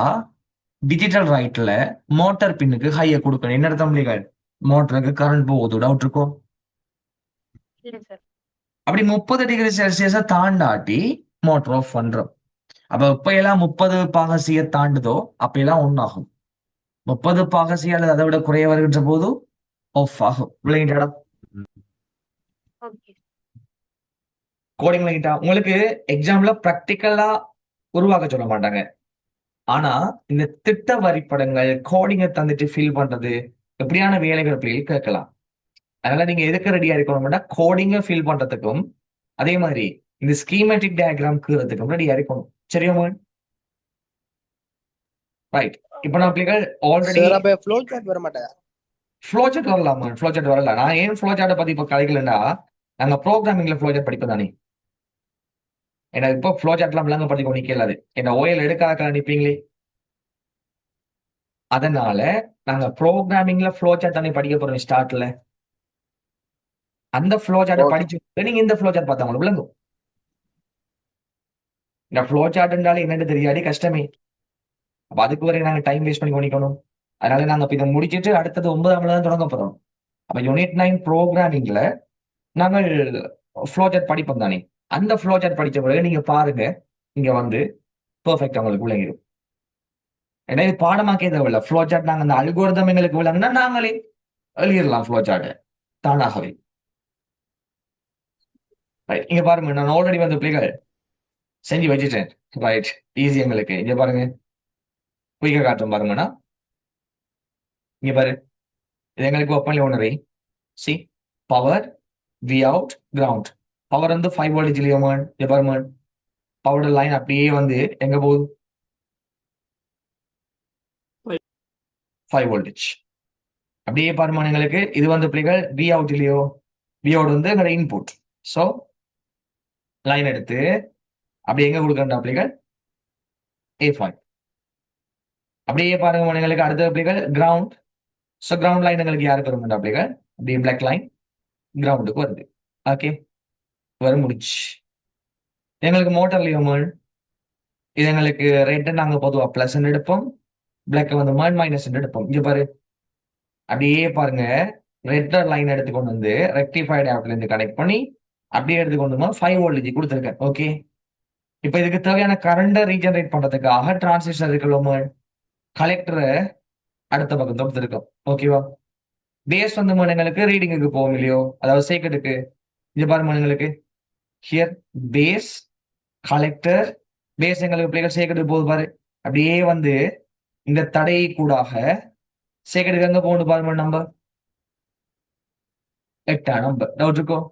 டிஜிட்டல் ரைட்ல மோட்டார் பின்னுக்கு ஹைய கொடுக்கணும். என்ன அர்த்தம் பிள்ளைகள்? மோட்டருக்கு கரண்ட் போகுது. டவுட் இருக்கும்? இல்ல சார். அப்படி 30 டிகிரி செல்சியஸை தாண்டாட்டி மோட்டர் ஆஃப் பண்றோம். அப்ப எப்ப எல்லாம் 30 பாகசியை தாண்டுதோ அப்ப எல்லாம் ஒன் ஆகும். 30 பாகசி அல்லது அதை விட குறைய வருகின்ற போது ஆஃப் ஆகும். விளங்கிட்டாடா? ஓகே. கோடிங் விளங்கிட்டா? உங்களுக்கு எக்ஸாம்ல பிராக்டிக்கலா உருவாக்க சொல்ல மாட்டாங்க. ஆனா இந்த திட்ட வரைபடங்கள் கோடிங்கை தந்துட்டு ஃபில் பண்றது எப்படியான வேலைகள் பிள்ளைகள் கேட்கலாம். அதனால நீங்க எதுக்கு ரெடியா இருக்கணும்னா கோடிங்கை ஃபில் பண்றதுக்கும் அதே மாதிரி இந்த ஸ்கீமேட்டிக் டயக்ராம் கீறதுக்கும் ரெடியா இருக்கணும். சரியா மோகன்? ரைட். இப்ப நான் பிள்ளைகள் ஆல்ரெடி சார் அப்ப ஃப்ளோ சார்ட் வர மாட்டேன். ஃப்ளோ சார்ட் வரலாமா? ஃப்ளோ சார்ட் வரல. நான் ஏன் ஃப்ளோ சார்ட்டை பத்தி இப்ப கலைக்கலன்னா நாங்க ப்ரோக்ராமிங்ல ஃப்ளோ சார்ட் படிப்போம் தானே. எனக்கு இப்போ ஃப்ளோ சார்ட்லாம் விளங்க பத்தி கொண்டு கேளாது. என்ன ஓஎல் எடுக்காத அனுப்பீங்களே. அதனால நாங்க ப்ரோக்ராமிங்ல ஃப்ளோ சார்ட் தானே படிக்க போறோம் ஸ்டார்ட்ல. அந்த ஃப்ளோ சார்ட்டை Okay. படிச்சு நீங்க இந்த ஃப்ளோ சார்ட் பார்த்தா உங்களுக்கு விளங்கும். இந்த ஃப்ளோ சார்ட்ன்றாலே என்னன்னு தெரியாது, கஷ்டமே. அப்ப அதுக்கு வரை நாங்க டைம் வேஸ்ட் பண்ணி பண்ணிக்கணும். அதனால நாங்க இப்ப இதை முடிச்சிட்டு அடுத்தது 9ஆம் தான் தொடங்க போறோம். அப்ப யூனிட் 9 ப்ரோக்ராமிங்ல நாங்கள் ஃப்ளோ சார்ட் படிப்போம் தானே. அந்த ஃப்ளோ சார்ட் படிச்ச பிறகு நீங்க பாருங்க, இங்க வந்து பெர்ஃபெக்ட் உங்களுக்கு விளங்கிடும். ஏன்னா இது பாடமாக்கே தேவையில்ல. ஃப்ளோ சார்ட் நாங்க அந்த அல்கோரிதம் எங்களுக்கு விளங்குனா நாங்களே எழுதிடலாம் ஃப்ளோ சார்ட் தானாகவே. ரைட், இங்க பாருங்க, நான் ஆல்ரெடி வந்து பிள்ளைகள் செஞ்சு வச்சுட்டேன். ரைட், ஈஸி எங்களுக்கு. இங்க பாருங்க, குயிக்க காட்டும் பாருங்கண்ணா. இங்க பாரு, இது எங்களுக்கு வெப்பநிலை உணரை. சி power V out ground. Power வந்து 5 வோல்டேஜ் இல்லையோமன். இங்க பாருங்க, பவர் லைன் அப்படியே வந்து எங்க போகுது? 5 வோல்டேஜ். அப்படியே பாருமா எங்களுக்கு இது வந்து பிள்ளைகள் வி அவுட் இல்லையோ? வி அவுட் வந்து எங்களோட இன்புட். ஸோ லைன் எடுத்து அப்படி எங்க கொடுக்கறா பிள்ளைகள்? A5. அப்படியே பாருங்க எங்களுக்கு அடுத்த பிள்ளைகள் கிரவுண்ட். ஸோ கிரவுண்ட் லைன் எங்களுக்கு யாருக்கு வரும்டா பிள்ளைகள்? அப்படியே பிளாக் லைன் கிரவுண்டுக்கு வருது. ஓகே, வரும் முடிச்சு. எங்களுக்கு மோட்டார் லியோமல் இது எங்களுக்கு ரெட் நாங்க பொதுவா பிளஸ் எடுப்போம், பிளாக் வந்து மைனஸ் எடுப்போம். இங்க பாரு, அப்படியே பாருங்க, ரெட் லைன் எடுத்துக்கொண்டு வந்து ரெக்டிஃபைடு ஆப்ல இருந்து கனெக்ட் பண்ணி அப்படியே எடுத்துக்கொண்டு வந்து 5 வோல்டேஜ் கொடுத்துருக்கேன். ஓகே, இப்ப இதுக்கு தேவையான கரண்டை ரீஜெனரேட் பண்றதுக்காக டிரான்சிஸ்டர் இருக்கலாம கலெக்டரை அடுத்த பக்கம் கொடுத்துருக்கோம். ஓகேவா? பேஸ் வந்து எங்களுக்கு ரீடிங்குக்கு போகும் இல்லையோ, அதாவது சேக்கெட்டுக்கு. இங்க பாருங்க எங்களுக்கு ஹியர் பேஸ் கலெக்டர். பேஸ் எங்களுக்கு பிள்ளைகள் சேக்கெட்டுக்கு போகுது பாரு. அப்படியே வந்து இந்த தடையை கூடாக சேக்கெட்டுக்கு எங்க போகணும் பாருங்க, நம்பர் 8ஆம் நம்பர். டவுட் இருக்கும்?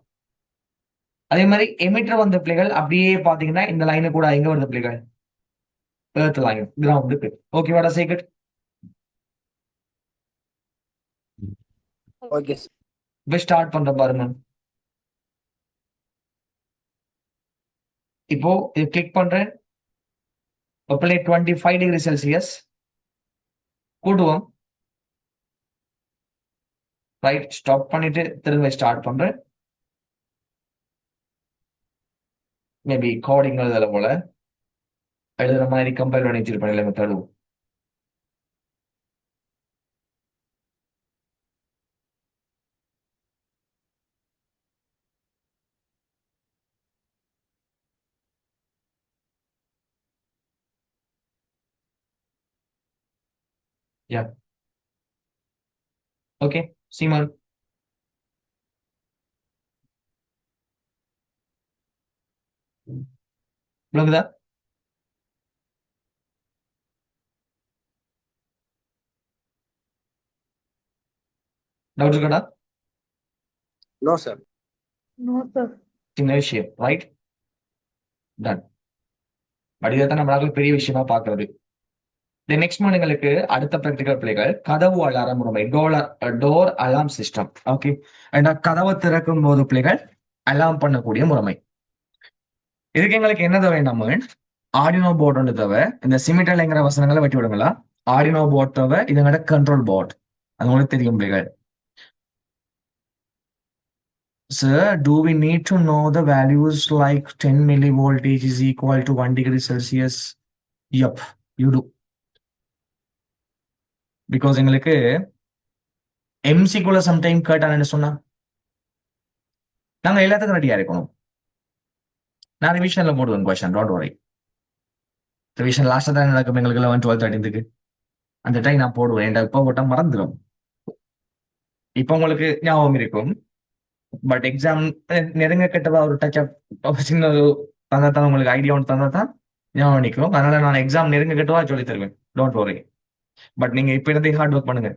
அதே மாதிரி எமிட்டர் வந்த பிள்ளைகள் அப்படியே பாத்தீங்கன்னா இந்த லைனு கூட எங்க வருது பிள்ளைகள்? எர்த் லைன் கிரவுண்டுக்கு. ஓகேவாடா சேக்கெட்? Okay sir. இப்போ ஸ்டார்ட் பண்ற பாருங்க. இப்போ இது கிளிக் பண்றேன். வெப்பநிலை 25 டிகிரி செல்சியஸ் கூட்டுவோம். ரைட், ஸ்டாப் பண்ணிட்டு திரும்ப ஸ்டார்ட் பண்றேன். மேபி கோடிங் எழுதல போல, எழுதுற மாதிரி கம்பைல் பண்ணி வச்சிருப்பேன் இல்லை மெத்தடு. யா ஓகே சீமான் விளங்குதா? டவுட் இருக்கடா? No sir. No, sir. சின்ன விஷயம், ரைட், டன். அப்படிதான் நம்மளால பெரிய விஷயமா பாக்குறது. நெக்ஸ்ட் எங்களுக்கு அடுத்த ப்ராக்டிகல் பிள்ளைகள் கதவு அலாரம் முறை, door alarm system. Okay, and கதவை திறக்கும் போது பிள்ளைகள் அலார்ம் பண்ணக்கூடிய முறைமை. இதுக்கு எங்களுக்கு என்னது வேண்டாம, ஆர்டினோ போர்டு ஒன்று தேவை. இந்த சிமிட்டல்ங்கிற வசனங்களை வெட்டி விடுங்களா. ஆர்டினோ போர்ட் தேவை, இதோட கண்ட்ரோல் போர்ட். அது உங்களுக்கு தெரியும் பிள்ளைகள். Sir, do we need to know the values like 10 millivoltage is equal to 1 degree Celsius? Yup, you do. Because எங்களுக்கு எம்சிக்குள்ள சம்டைம் கேட்டான்னு சொன்னா நாங்க எல்லாத்துக்கும் ரெடியா இருக்கணும். நான் ரிவிஷன்ல போடுவேன் கொஸ்டின், டோன்ட் வரி. ரிவிஷன் லாஸ்டா தான் நடக்கும் எங்களுக்கு 11, 12, 13க்கு. அந்த டைம் நான் போடுவேன். இப்போ போட்டா மறந்துடும். இப்போ உங்களுக்கு ஞாபகம் இருக்கும், பட் எக்ஸாம் நெருங்க கிட்டவா ஒரு டச் அப் சின்ன ஒரு தந்தா தான் உங்களுக்கு ஐடியா ஒன்று தந்தா தான் ஞாபகம் நிற்கும். அதனால நான் எக்ஸாம் நெருங்க கிட்டவா சொல்லி தருவேன், டோன்ட் வரி. பட் நீங்க இப்ப இருந்தே ஹார்ட் ஒர்க் பண்ணுங்க.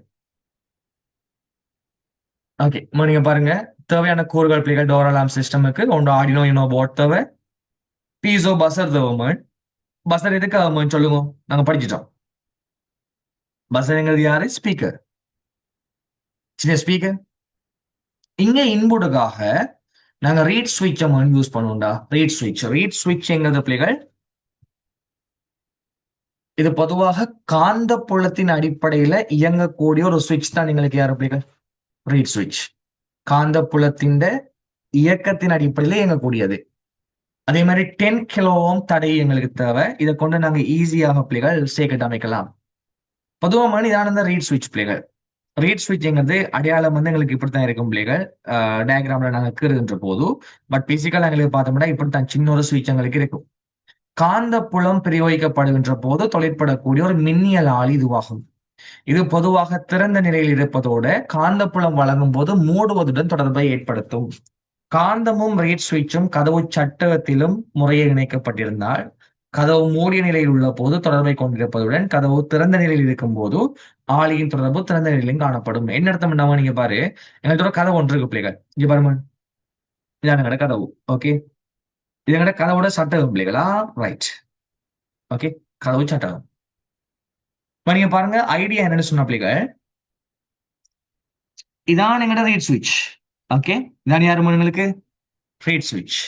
ஓகே, நீங்க பாருங்க, தேவையான கூறுகள் பிள்ளைகள் டோர் அலார்ம் சிஸ்டமுக்கு ஒன்று ஆர்டினோ யூனோ போர்ட் தேவை, பீசோ பசர் தேவை. பசர் எதுக்கு ஆகும்னு சொல்லுங்க, நாங்க படிச்சிட்டோம். பசருங்கிறது யாரு? ஸ்பீக்கர், சின்ன ஸ்பீக்கர். இங்க இன்புட்டுக்காக நாங்க ரீட் ஸ்விட்ச் யூஸ் பண்ணுவோம்டா. ரீட் ஸ்விட்ச்ங்கிறது பிள்ளைகள் இது பொதுவாக காந்த புலத்தின் அடிப்படையில இயங்கக்கூடிய ஒரு சுவிட்ச் தான். எங்களுக்கு யாரு பிள்ளைகள்? ரீட் ஸ்விட்ச். காந்த புலத்தின் இயக்கத்தின் அடிப்படையில இயங்கக்கூடியது. அதே மாதிரி 10 கிலோ ஓம் தடை எங்களுக்கு தேவை. இதை கொண்டு நாங்க ஈஸியாக பிள்ளைகள் சேர்க்கெட் அமைக்கலாம். பொதுவாக இதான ரீட் ஸ்விட்ச் பிள்ளைகள். ரீட் ஸ்விட்ச்ங்கிறது அடையாளம் எங்களுக்கு இப்படித்தான் இருக்கும் பிள்ளைகள், டயக்ராம்ல நாங்க கீறுகின்ற போது. பட் பிசிக்கலா எங்களுக்கு பார்த்தோம்னா இப்படித்தான் சின்ன ஒரு ஸ்விட்ச் எங்களுக்கு இருக்கும். காந்த புலம் பிரயோகிக்கப்படுகின்ற போது தொழிற்படக்கூடிய ஒரு மின்னியல் ஆளி இதுவாகும். இது பொதுவாக திறந்த நிலையில் இருப்பதோட காந்த புலம் வழங்கும் போது மூடுவதுடன் தொடர்பை ஏற்படுத்தும். காந்தமும் ரீட் ஸ்விட்சும் கதவு சட்டகத்திலும் முறையே இணைக்கப்பட்டிருந்தால் கதவு மூடிய நிலையில் உள்ள போது தொடர்பை கொண்டிருப்பதுடன் கதவு திறந்த நிலையில் இருக்கும் போது ஆளியின் தொடர்பு திறந்த நிலையிலும் காணப்படும். என்ன அர்த்தம் பண்ணாம நீங்க பாரு, எங்களுக்கு கதவு ஒன்று இருக்கு பிள்ளைகள். இங்க பாருங்க, இதான கதவு. ஓகே, இது கதவோட சட்டகம் பிள்ளைகளா. ரைட், ஓகே, கதவு சட்டகம். இப்ப நீங்க பாருங்க, ஐடியா என்னன்னு சொன்ன பிள்ளைகள், இதான் எங்கட ரீட் ஸ்விட்ச். ஓகே, இதான் யாரு உங்களுக்கு? ரீட் ஸ்விட்ச்.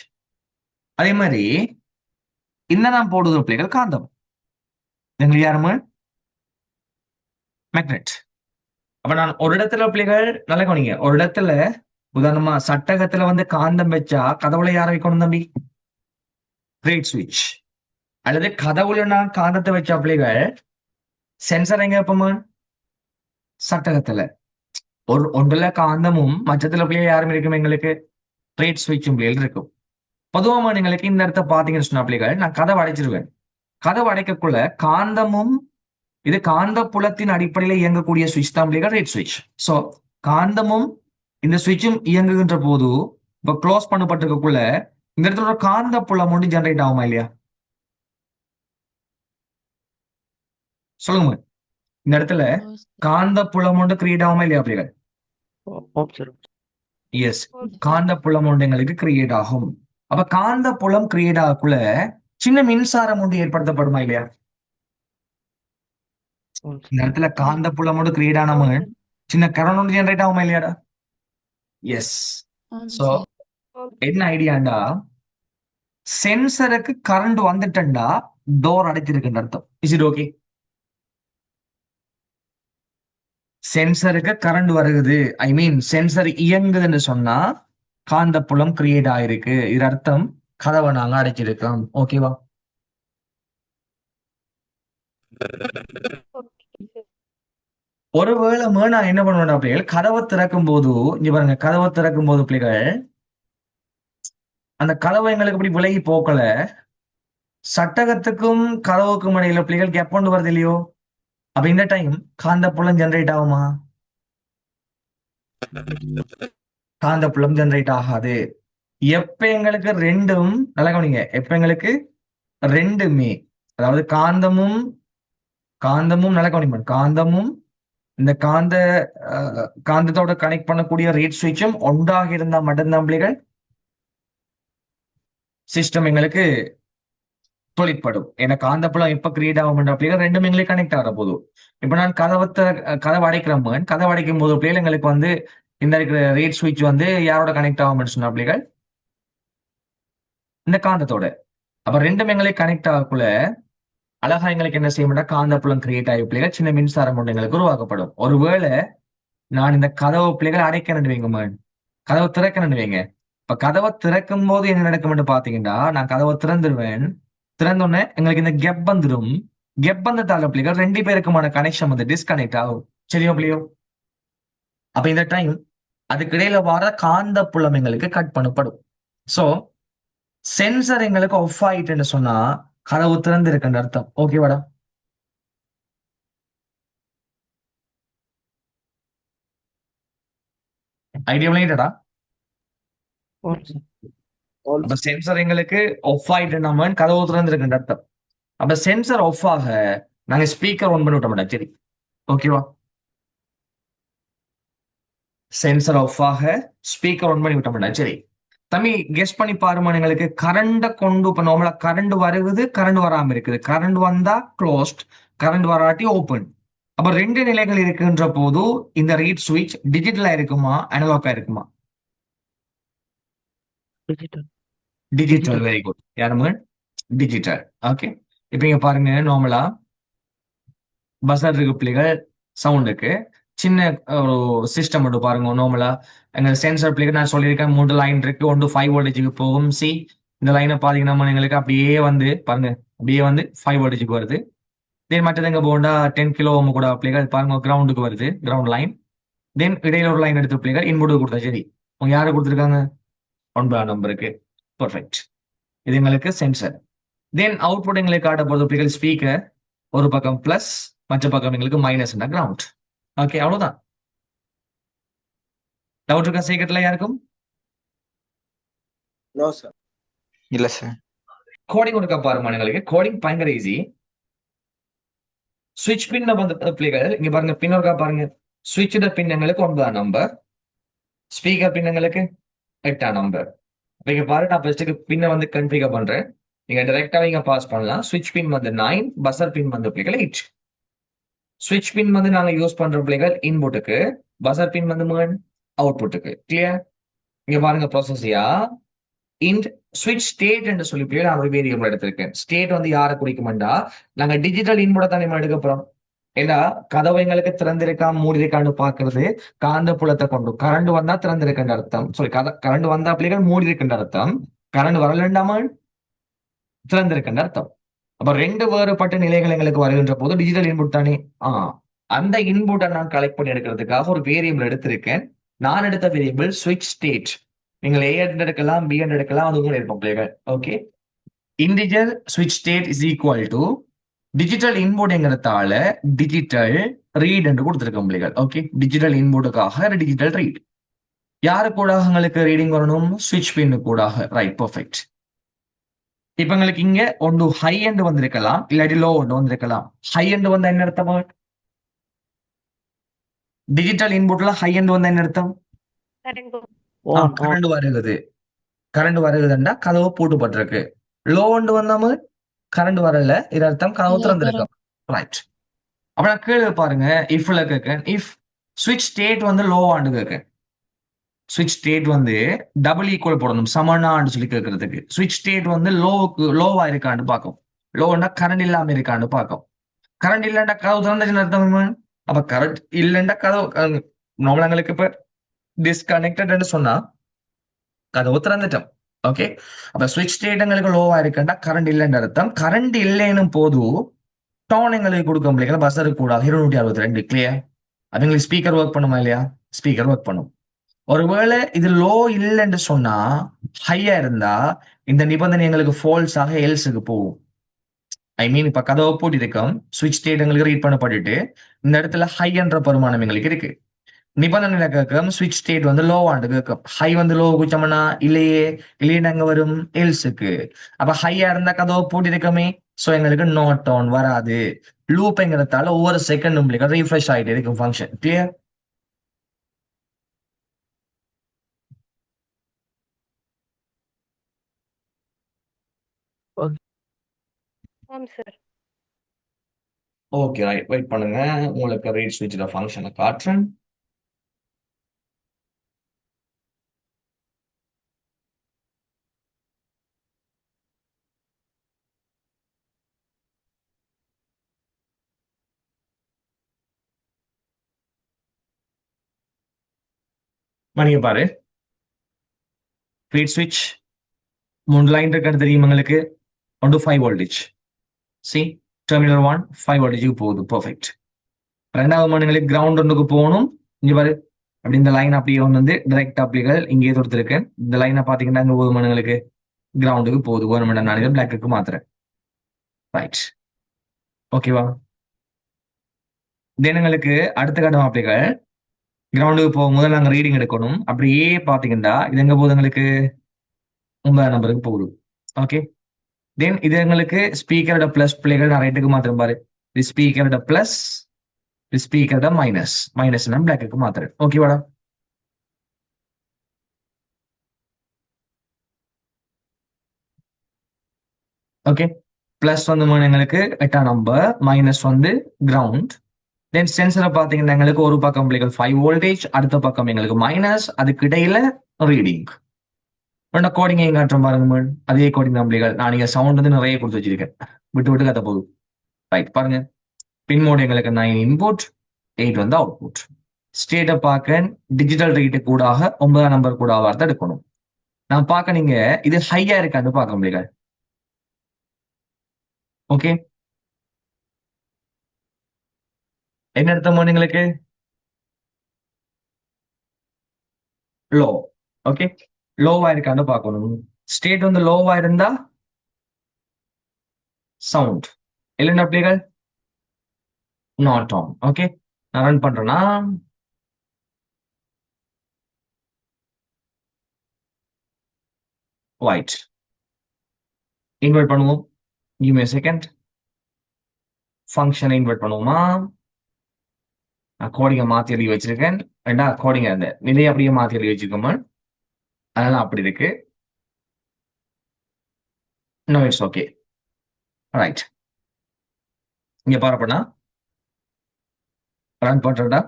அதே மாதிரி என்னதான் போடுது பிள்ளைகள்? காந்தம். எங்களுக்கு யாருமே மேக்னெட். அப்ப நான் ஒரு இடத்துல பிள்ளைகள் நல்லா கவனிங்க, ஒரு இடத்துல உதாரணமா சட்டகத்துல காந்தம் வச்சா கதவுல யார வைக்கணும் தம்பி? ரீட் ஸ்விட்ச். அல்லது கதவுல நான் காந்தத்தை வச்சா பிள்ளைகள் சென்சர் எங்க வைப்போமா? சட்டகத்துல. ஒன்றுல காந்தமும் மற்றத்துல பிள்ளைகள் யாரும் இருக்கும் எங்களுக்கு? ரீட் ஸ்விட்சும் பிள்ளைகள் இருக்கும். பொதுவாக எங்களுக்கு இந்த இடத்த பாத்தீங்கன்னு சொன்னா பிள்ளைகள், நான் கதவை அடைச்சிருவேன். கதவு அடைக்கக்குள்ள காந்தமும் இது காந்த புலத்தின் அடிப்படையில் இயங்கக்கூடிய சுவிட்ச் தான் பிள்ளைகள் ரீட் ஸ்விட்ச். சோ காந்தமும் இந்த சுவிட்சும் இயங்குகின்ற போது இப்ப க்ளோஸ் பண்ணப்பட்டிருக்கக்குள்ள இந்த இடத்துல ஒரு காந்த புலம் ஒன்று ஜெனரேட் ஆகுமா இல்லையா? சொல்லுங்க, இந்த இடத்துல காந்த புலம் ஒன்று கிரியேட் ஆகுமா இல்லையா பிள்ளைகள்? எஸ், காந்த புலம் ஒன்று எங்களுக்கு கிரியேட் ஆகும். அப்ப காந்த புலம் கிரியேட் ஆகக்குள்ள சின்ன மின்சாரம் ஒன்று ஏற்படுத்தப்படுமா இல்லையா? இந்த இடத்துல காந்த புலம் ஒன்று கிரியேட் ஆனவங்க சின்ன கரண்ட் ஒன்று ஜென்ரேட் ஆகுமா இல்லையாடா? எஸ். சோ என்ன ஐடியாண்டா, சென்சருக்கு கரண்ட் வந்துட்டா டோர் அடைச்சிருக்குன்னு அர்த்தம். Is it okay? சென்சருக்கு கரண்ட் வருகுது, ஐ மீன் சென்சர் இயங்குதுன்னு சொன்னா காந்தப்புலம் கிரியேட் ஆயிருக்கு. இது அர்த்தம் கதவை நாங்க அடைச்சிருக்கோம். ஓகேவா? Okay sir. ஒருவேளை மேனா என்ன பண்ணுவேன் பிள்ளைகள், கதவை திறக்கும் போது இங்க பாருங்க, கதவை திறக்கும் போது பிள்ளைகள் அந்த கதவை எங்களுக்கு இப்படி விலகி போக்கல, சட்டகத்துக்கும் கதவுக்கும் இடையில பிள்ளைகள் கேப் கொண்டு வருது இல்லையோ? அப்ப இந்த டைம் காந்தப்புலம் ஜெனரேட் ஆகுமா? காந்தப்புலம் ஜெனரேட் ஆகாது. எப்ப எங்களுக்கு ரெண்டும், நல்லா கவனிங்க, எப்ப எங்களுக்கு ரெண்டுமே, அதாவது காந்தமும் நல்லா கவனிப்பேன், காந்தமும் இந்த காந்தத்தோட கனெக்ட் பண்ணக்கூடிய ரேட் சுவிட்சும் ஒன்றாக இருந்தா மட்டும்தான் பிள்ளைகள் சிஸ்டம் எங்களுக்கு தொழிற்படும். ஏன்னா காந்தப்புலம் எப்ப கிரியேட் ஆகும் பிள்ளைகள் ரெண்டும் எங்களுக்கு கனெக்ட் ஆகிற போதும். இப்ப நான் கதவை அடைக்கிறேன், கதவை அடைக்கும் போது பிள்ளைகள் எங்களுக்கு வந்து இந்த இருக்கிற ரேட் சுவிட்ச் வந்து யாரோட கனெக்ட் ஆகும்னு சொன்னா பிள்ளைகள் இந்த காந்தத்தோட. அப்ப ரெண்டும் எங்களுக்கு கனெக்ட் ஆகக்குள்ள அழகா எங்களுக்கு என்ன செய்யணும்னா காந்தப்புலம் கிரியேட் ஆகி பிள்ளைகள் சின்ன மின்சாரம் ஒன்று எங்களுக்கு உருவாக்கப்படும். ஒருவேளை நான் இந்த கதவு பிள்ளைகள் அடைக்கணும்னு வைங்க, கதவை திறக்கணும்னு வைங்க. இப்ப கதவை திறக்கும் போது என்ன நடக்கும்னு பாத்தீங்கன்னா, நான் கதவை திறந்துருவேன், திறந்தோடனே எங்களுக்கு இந்த கெப் வந்துடும். கெப் வந்ததால பிள்ளைகள் ரெண்டு பேருக்குமான கனெக்ஷன் வந்து டிஸ்கனெக்ட் ஆகும். சரியோ பிள்ளையோ? அப்ப இந்த டைம் அதுக்கு இடையில வர காந்த புலம் எங்களுக்கு கட் பண்ணப்படும். சோ சென்சர் எங்களுக்கு ஆஃப் ஆயிட்டுன்னு சொன்னா கதவு திறந்து இருக்குன்ற அர்த்தம். ஓகேவாடா? ஐடியா விளையாடா? அப்ப சென்சர் எங்களுக்கு ஆஃப் ஆயிட்டு நம்ம கதவு திறந்திருக்குன்ற அர்த்தம். அப்ப சென்சர் ஆஃப் ஆக நாங்க ஸ்பீக்கர் ஆன் பண்ணி விட்டோம்டா. சரி, ஓகேவா? சென்சர் ஆஃப் ஆக ஸ்பீக்கர் ஆன் பண்ணி விட்டோம்டா. சரி தம்பி, கெஸ் பண்ணி பாருமா, எங்களுக்கு கரண்ட கொண்டு இப்ப நார்மலா கரண்ட் வருகுது, கரண்ட் வராம இருக்குது. கரண்ட் வந்தா க்ளோஸ்ட், கரண்ட் வராட்டி ஓப்பன். அப்ப ரெண்டு நிலைகள் இருக்குன்ற போது இந்த ரீட் சுவிட்ச் டிஜிட்டலா இருக்குமா அனலாகா இருக்குமா? டிஜிட்டல். Very good. யாருமே டிஜிட்டல். ஓகே. இப்ப இங்க பாருங்க, நார்மலா பஸ்ஸர் இருக்கு பிள்ளைகள், சவுண்டுக்கு சின்ன ஒரு சிஸ்டம் மட்டும் பாருங்க. நார்மலா எங்க சென்சர் பிள்ளைகள் நான் சொல்லியிருக்கேன் 3 லைன் இருக்கு. ஒன்று 5 வோல்டேஜுக்கு போகும். சி இந்த லைனை பாத்தீங்கன்னா எங்களுக்கு அப்படியே வந்து பாருங்க, அப்படியே வந்து 5 வோல்டேஜுக்கு வருது. தென் மற்றது எங்க போண்டா 10 கிலோ ஓம் கூட பிள்ளைகள் பாருங்க கிரவுண்டுக்கு வருது, கிரவுண்ட் லைன். தென் இடையில ஒரு லைன் எடுத்து பிள்ளைகள் இன்புட் கொடுத்தா. சரி, அவங்க யாரு கொடுத்துருக்காங்க? 9 நம்பருக்கு. பர்ஃபெக்ட். இது எங்களுக்கு சென்சர். தென் அவுட்புட் எங்களுக்கு காட்ட போறது பிள்ளைகள் ஸ்பீக்கர், ஒரு பக்கம் பிளஸ், மற்ற பக்கம் எங்களுக்கு மைனஸ் கிரவுண்ட். ஓகே, அவ்வளவுதான். டவுட் இருக்கா சீக்கிரத்துல யாருக்கும்? No, sir. இல்ல சார். கோடிங் ஒருக்கா பாருமா, எங்களுக்கு கோடிங் பயங்கர ஈஸி. ஸ்விட்ச் பின் வந்து பிள்ளைகள் இங்க பாருங்க, பின் ஒருக்கா பாருங்க. ஸ்விட்ச் பின் எங்களுக்கு 9 நம்பர், ஸ்பீக்கர் பின் எங்களுக்கு 8 நம்பர். இங்க பாரு, நான் ஃபர்ஸ்ட்டுக்கு பின்னை வந்து கன்ஃபிகர் பண்றேன். நீங்க டைரக்டாவே இங்க பாஸ் பண்ணலாம். ஸ்விட்ச் பின் வந்து 9, பஸர் பின் வந்து பிள்ளைகள் 8. ஸ்விட்ச் பின் வந்து நாங்க யூஸ் பண்ற பிள்ளைகள் இன்புட்டுக்கு, பஸர் பின் வந்து அவுட்புட்டுக்கு. கிளியர்? இங்க பாருங்க ப்ராசஸியா இன்ட் ஸ்விட்ச் ஸ்டேட் என்று சொல்லி பிள்ளைகள் நான் ஒரு வேரியபிள் எடுத்திருக்கேன். ஸ்டேட் வந்து யாரை குறிக்கும்டா, நாங்க டிஜிட்டல் இன்புட்டை தான் நம்ம எடுக்க போறோம். ஏன்னா கதவை எங்களுக்கு திறந்திருக்கா மூடிருக்கான்னு பாக்குறது காந்த புலத்தை கொண்டு. கரண்ட் வந்தா திறந்திருக்கின்ற அர்த்தம். சாரி, கரண்ட் வந்தா பிள்ளைகள் மூடி இருக்கின்ற அர்த்தம். கரண்ட் வரலண்டாம திறந்திருக்கின்ற அர்த்தம். அப்ப ரெண்டு வேறுபட்ட நிலைகள் எங்களுக்கு வருகின்ற போது டிஜிட்டல் இன்புட் தானே. அந்த இன்புட்டை நான் கலெக்ட் பண்ணி எடுக்கிறதுக்காக ஒரு வேரியபிள் எடுத்திருக்கேன். நான் எடுத்த வேரியபிள் ஸ்விட்ச் ஸ்டேட். நீங்கள் A எடுக்கலாம், B எடுக்கலாம், அது கூட இருக்கும் பிள்ளைகள். ஓகே, இன்டிஜர் ஸ்விட்ச் state is equal to digital இன்புட்ங்கிறதால டிஜிட்டல் ரீட் என்று கொடுத்திருக்கோம் பிள்ளைகள். ஓகே, டிஜிட்டல் இன்புட்டுக்காக டிஜிட்டல் ரீட். யாரு கூட எங்களுக்கு ரீடிங் வரணும்? ஸ்விட்ச் பின்னு கூட. Right, perfect. இப்ப எங்களுக்கு இங்க ஒன்று ஹை எண்ட் வந்திருக்கலாம், இல்லாட்டி லோ எண்ட் வந்திருக்கலாம். ஹை எண்ட் வந்தா என்ன அர்த்தமா? டிஜிட்டல் இன்புட்ல ஹை எண்ட் வந்தா என்ன அர்த்தம்? கரண்ட் வருகுது. கரண்ட் வருகுதுன்னா கதவு பூட்டுப்பட்டிருக்கு. லோ எண்ட் வந்தாம கரண்ட் வரல, இது அர்த்தம் கதவு திறந்திருக்கும். ரைட். அப்ப நான் கீழே பாருங்க, இஃப்ல கேட்கிறேன். இஃப் ஸ்விட்ச் ஸ்டேட் வந்து லோவான்னு கேட்க. ஸ்விட்ச் ஸ்டேட் வந்து டபுள் ஈக்குவல் போடணும், சமனான்னு சொல்லி கேட்கறதுக்கு. ஸ்விட்ச் ஸ்டேட் வந்து லோவா இருக்கான்னு பார்க்கும். லோன்னா கரண்ட் இல்லாம இருக்கான்னு பார்க்கும். கரண்ட் இல்லைண்டா கதவு திறந்துச்சுன்னு அர்த்தம். அப்ப கரண்ட் இல்லைண்டா கதவு நம்மளங்களுக்கு இப்ப டிஸ்கனெக்டட்னு சொன்னா கதவு திறந்துட்டோம். ஓகே, அப்ப ஸ்விட்ச் ஸ்டேட் எங்களுக்கு லோவா இருக்குண்டா கரண்ட் இல்லைன்ற அர்த்தம். கரண்ட் இல்லைன்னு போது டோன் எங்களுக்கு கொடுக்க முடியல, பஸ்ஸருக்கு கூடாது 262 கிளியர். அதுங்களுக்கு ஸ்பீக்கர் ஒர்க் பண்ணுமா இல்லையா? ஸ்பீக்கர் ஒர்க் பண்ணும். ஒருவேளை இது லோ இல்லைன்னு சொன்னா ஹையா இருந்தா இந்த நிபந்தனை எங்களுக்கு ஃபால்ஸாக எல்ஸுக்கு போகும். ஐ மீன் இப்ப கதவை போட்டி இருக்கும், ஸ்விட்ச் ஸ்டேட் எங்களுக்கு ரீட் பண்ணப்பட்டுட்டு இந்த இடத்துல ஹை என்ற பரிமாணம் எங்களுக்கு இருக்கு. நிபந்தனை கேட்கும் ஸ்விட்ச் ஸ்டேட் வந்து லோவாண்டு கேட்கும். ஹை வந்து லோ குச்சோம்னா இல்லையே, இல்லைன்னு அங்க வரும் எல்ஸுக்கு. அப்ப ஹையா இருந்தா கதவை பூட்டி இருக்கமே, சோ எங்களுக்கு நோட் ஆன் வராது. லூப்ங்கிறதால ஒவ்வொரு செகண்ட் உங்களுக்கு ரீஃப்ரெஷ் ஆகிட்டு இருக்கும் ஃபங்க்ஷன். கிளியர்? ஆம் சார். ஓகே ரைட், வெயிட் பண்ணுங்க, உங்களுக்கு ரீட் ஸ்விட்ச் ஃபங்க்ஷனை காட்டுறேன். மணியை பாரு, ரீட் ஸ்விட்ச் 3 லைன் இருக்கிறது தெரியும் உங்களுக்கு. 1 to 5 வோல்டேஜ். சி, டெர்மினல் 1 5 வோல்டேஜுக்கு போகுது. பர்ஃபெக்ட். ரெண்டாவது மணிங்களுக்கு கிரவுண்ட் ஒன்றுக்கு போகணும். இங்க பாரு, அப்படி இந்த லைன் அப்படியே ஒன்று வந்து டைரக்ட் அப்படிகள் இங்கேயே கொடுத்துருக்கேன். இந்த லைனை பார்த்தீங்கன்னா இங்க 1 மணிங்களுக்கு கிரவுண்டுக்கு போகுது. 1 மணி நான் இதை பிளாக்கு மாத்துறேன். ரைட், ஓகேவா? தினங்களுக்கு அடுத்த கட்டம் அப்படிகள் கிரவுண்டுக்கு போகும் முதல்ல நாங்கள் ரீடிங் எடுக்கணும். அப்படியே பார்த்தீங்கன்னா இது எங்க போகுது எங்களுக்கு 9 நம்பருக்கு போகுது. ஓகே, தென் இது எங்களுக்கு ஸ்பீக்கரோட பிளஸ் பிள்ளைகள் நான் ரைட்டுக்கு மாத்திரம் பாரு. இது ஸ்பீக்கரோட பிளஸ், இது ஸ்பீக்கரோட மைனஸ். மைனஸ் நான் பிளாக்கு மாத்துறேன். ஓகேவாடா? ஓகே, பிளஸ் வந்து எங்களுக்கு 8ஆம் நம்பர், மைனஸ் வந்து கிரவுண்ட். தென் சென்சரை பார்த்தீங்கன்னா எங்களுக்கு ஒரு பக்கம் பிள்ளைகள் 5 வோல்டேஜ், அடுத்த பக்கம் எங்களுக்கு மைனஸ், அதுக்கு இடையில ரீடிங். கோடிங் எங்க காட்டுறோம் பாருங்க, அதே கோடிங் தான் பிள்ளைகள். நான் நீங்க சவுண்ட் வந்து நிறைய கொடுத்து வச்சிருக்கேன், விட்டு விட்டு கத்த போகுது. ரைட், பாருங்க, பின் மோட் எங்களுக்கு 9 இன்புட், 8 வந்து அவுட்புட். ஸ்டேட்டை பார்க்க டிஜிட்டல் ரீட்டு கூடாக 9ஆம் நம்பர் கூட வார்த்தை எடுக்கணும். நான் பார்க்க நீங்க இது ஹையா இருக்கான்னு பார்க்க முடியல. ஓகே, என்ன அர்த்தம் எங்களுக்கு? லோ. ஓகே, லோவா இருக்கான்னு பார்க்கணும். ஸ்டேட் வந்து லோவா இருந்தா சவுண்ட், இல்லைன்னா பிள்ளைகள் நாட் ஆன். ஓகே, நான் ரன் பண்றேன்னா ஒயிட். இன்வெர்ட் பண்ணுவோம். Give me a second. ஃபங்க்ஷனை இன்வெர்ட் பண்ணுவோமா? நான் கோடிங்கை மாத்தி எழுதி வச்சிருக்கேன். ரெண்டா கோடிங்க அந்த நிலையை அப்படியே மாத்தி எழுதி வச்சிருக்கோமா, அதனால அப்படி இருக்கு. No, it's okay. ரைட், இங்க பாருப்பண்ணா ரன் பண்றடா.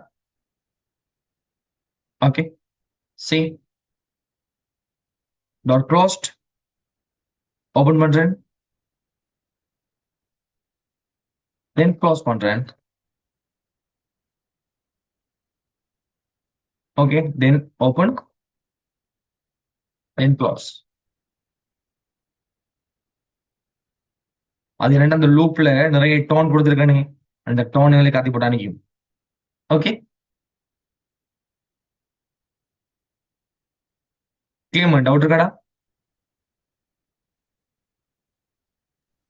Okay, C dot closed, open பண்றேன், தென் க்ளோஸ் பண்றேன். Okay, then open, then close. அது இரண்டு அந்த லூப்ல நிறைய டோன் கொடுத்துருக்கானே, அந்த டோன்களை காத்தி போட்டு அனுப்பிக்கும். Okay, clear. டவுட் இருக்காடா?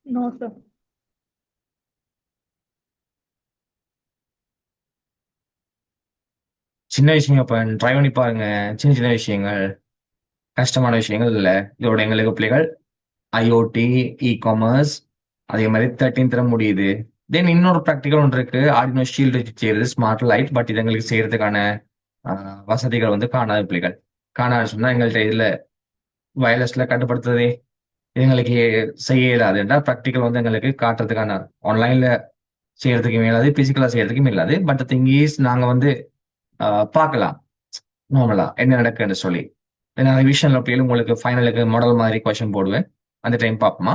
No, sir. சின்ன விஷயம் இப்ப ட்ரை பண்ணி பாருங்க. சின்ன சின்ன விஷயங்கள், கஷ்டமான விஷயங்கள் இல்ல. இதோட எங்களுக்கு பிள்ளைகள் ஐஓடி, இ காமர்ஸ், அதே மாதிரி 13 தர முடியுது. தென் இன்னொரு ப்ராக்டிக்கல் ஒன்று இருக்கு, ஆர்டினோ ஷீல்டு செய்யறது, ஸ்மார்ட் லைட். பட் இது எங்களுக்கு செய்யறதுக்கான வசதிகள் வந்து காணாத பிள்ளைகள். காணாது சொன்னா எங்கள்கிட்ட இதுல வயர்லெஸ்ல கட்டுப்படுத்துறதே எங்களுக்கு செய்ய இயலாதுன்றா. ப்ராக்டிக்கல் வந்து எங்களுக்கு காட்டுறதுக்கான ஆன்லைன்ல செய்யறதுக்கும் இயலாது, பிசிக்கலா செய்யறதுக்கும் இல்லாது. பட் திங் இஸ் நாங்க வந்து பார்க்கலாம் நார்மலா என்ன நடக்குன்னு சொல்லி. நான் ரிவிஷன்ல பிள்ளைகள் உங்களுக்கு ஃபைனலுக்கு மாடல் மாதிரி கொஸ்டின் போடுவேன். அந்த டைம் பார்ப்போமா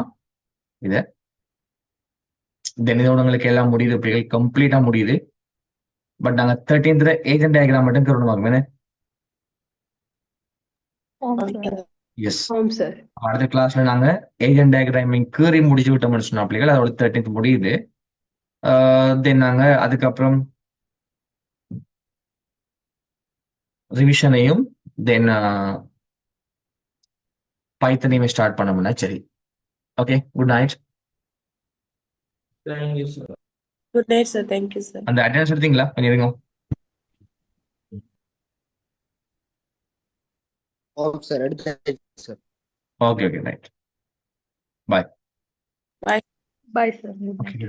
இதை. தென் இதோட உங்களுக்கு எல்லாம் முடியுது பிள்ளைகள், கம்ப்ளீட்டா முடியுது. பட் நாங்க 13th ஏஜென்ட் டயக்ராம் மட்டும் கருணுவாங்க. ஆம் சார். எஸ், ஆம் சார். அடுத்த கிளாஸ்ல நாங்க ஏஜென்ட் டயக்ராமிங் கீறி முடிச்சு விட்டோம்னு சொன்ன பிள்ளைகள் அதோட 13th முடியுது. தென் நாங்க அதுக்கப்புறம் ரிவிஷனையும் தென் பைத்தனையுமே ஸ்டார்ட் பண்ணோம்னா சரி. Okay, good night. Good night, sir. Thank you, sir. அந்த அட்டெண்டன்ஸ் எடுத்தீங்களா? பண்ணிருங்க. Oh, sir. Sir. Okay, right. Bye. Bye, sir. Okay, பாய்.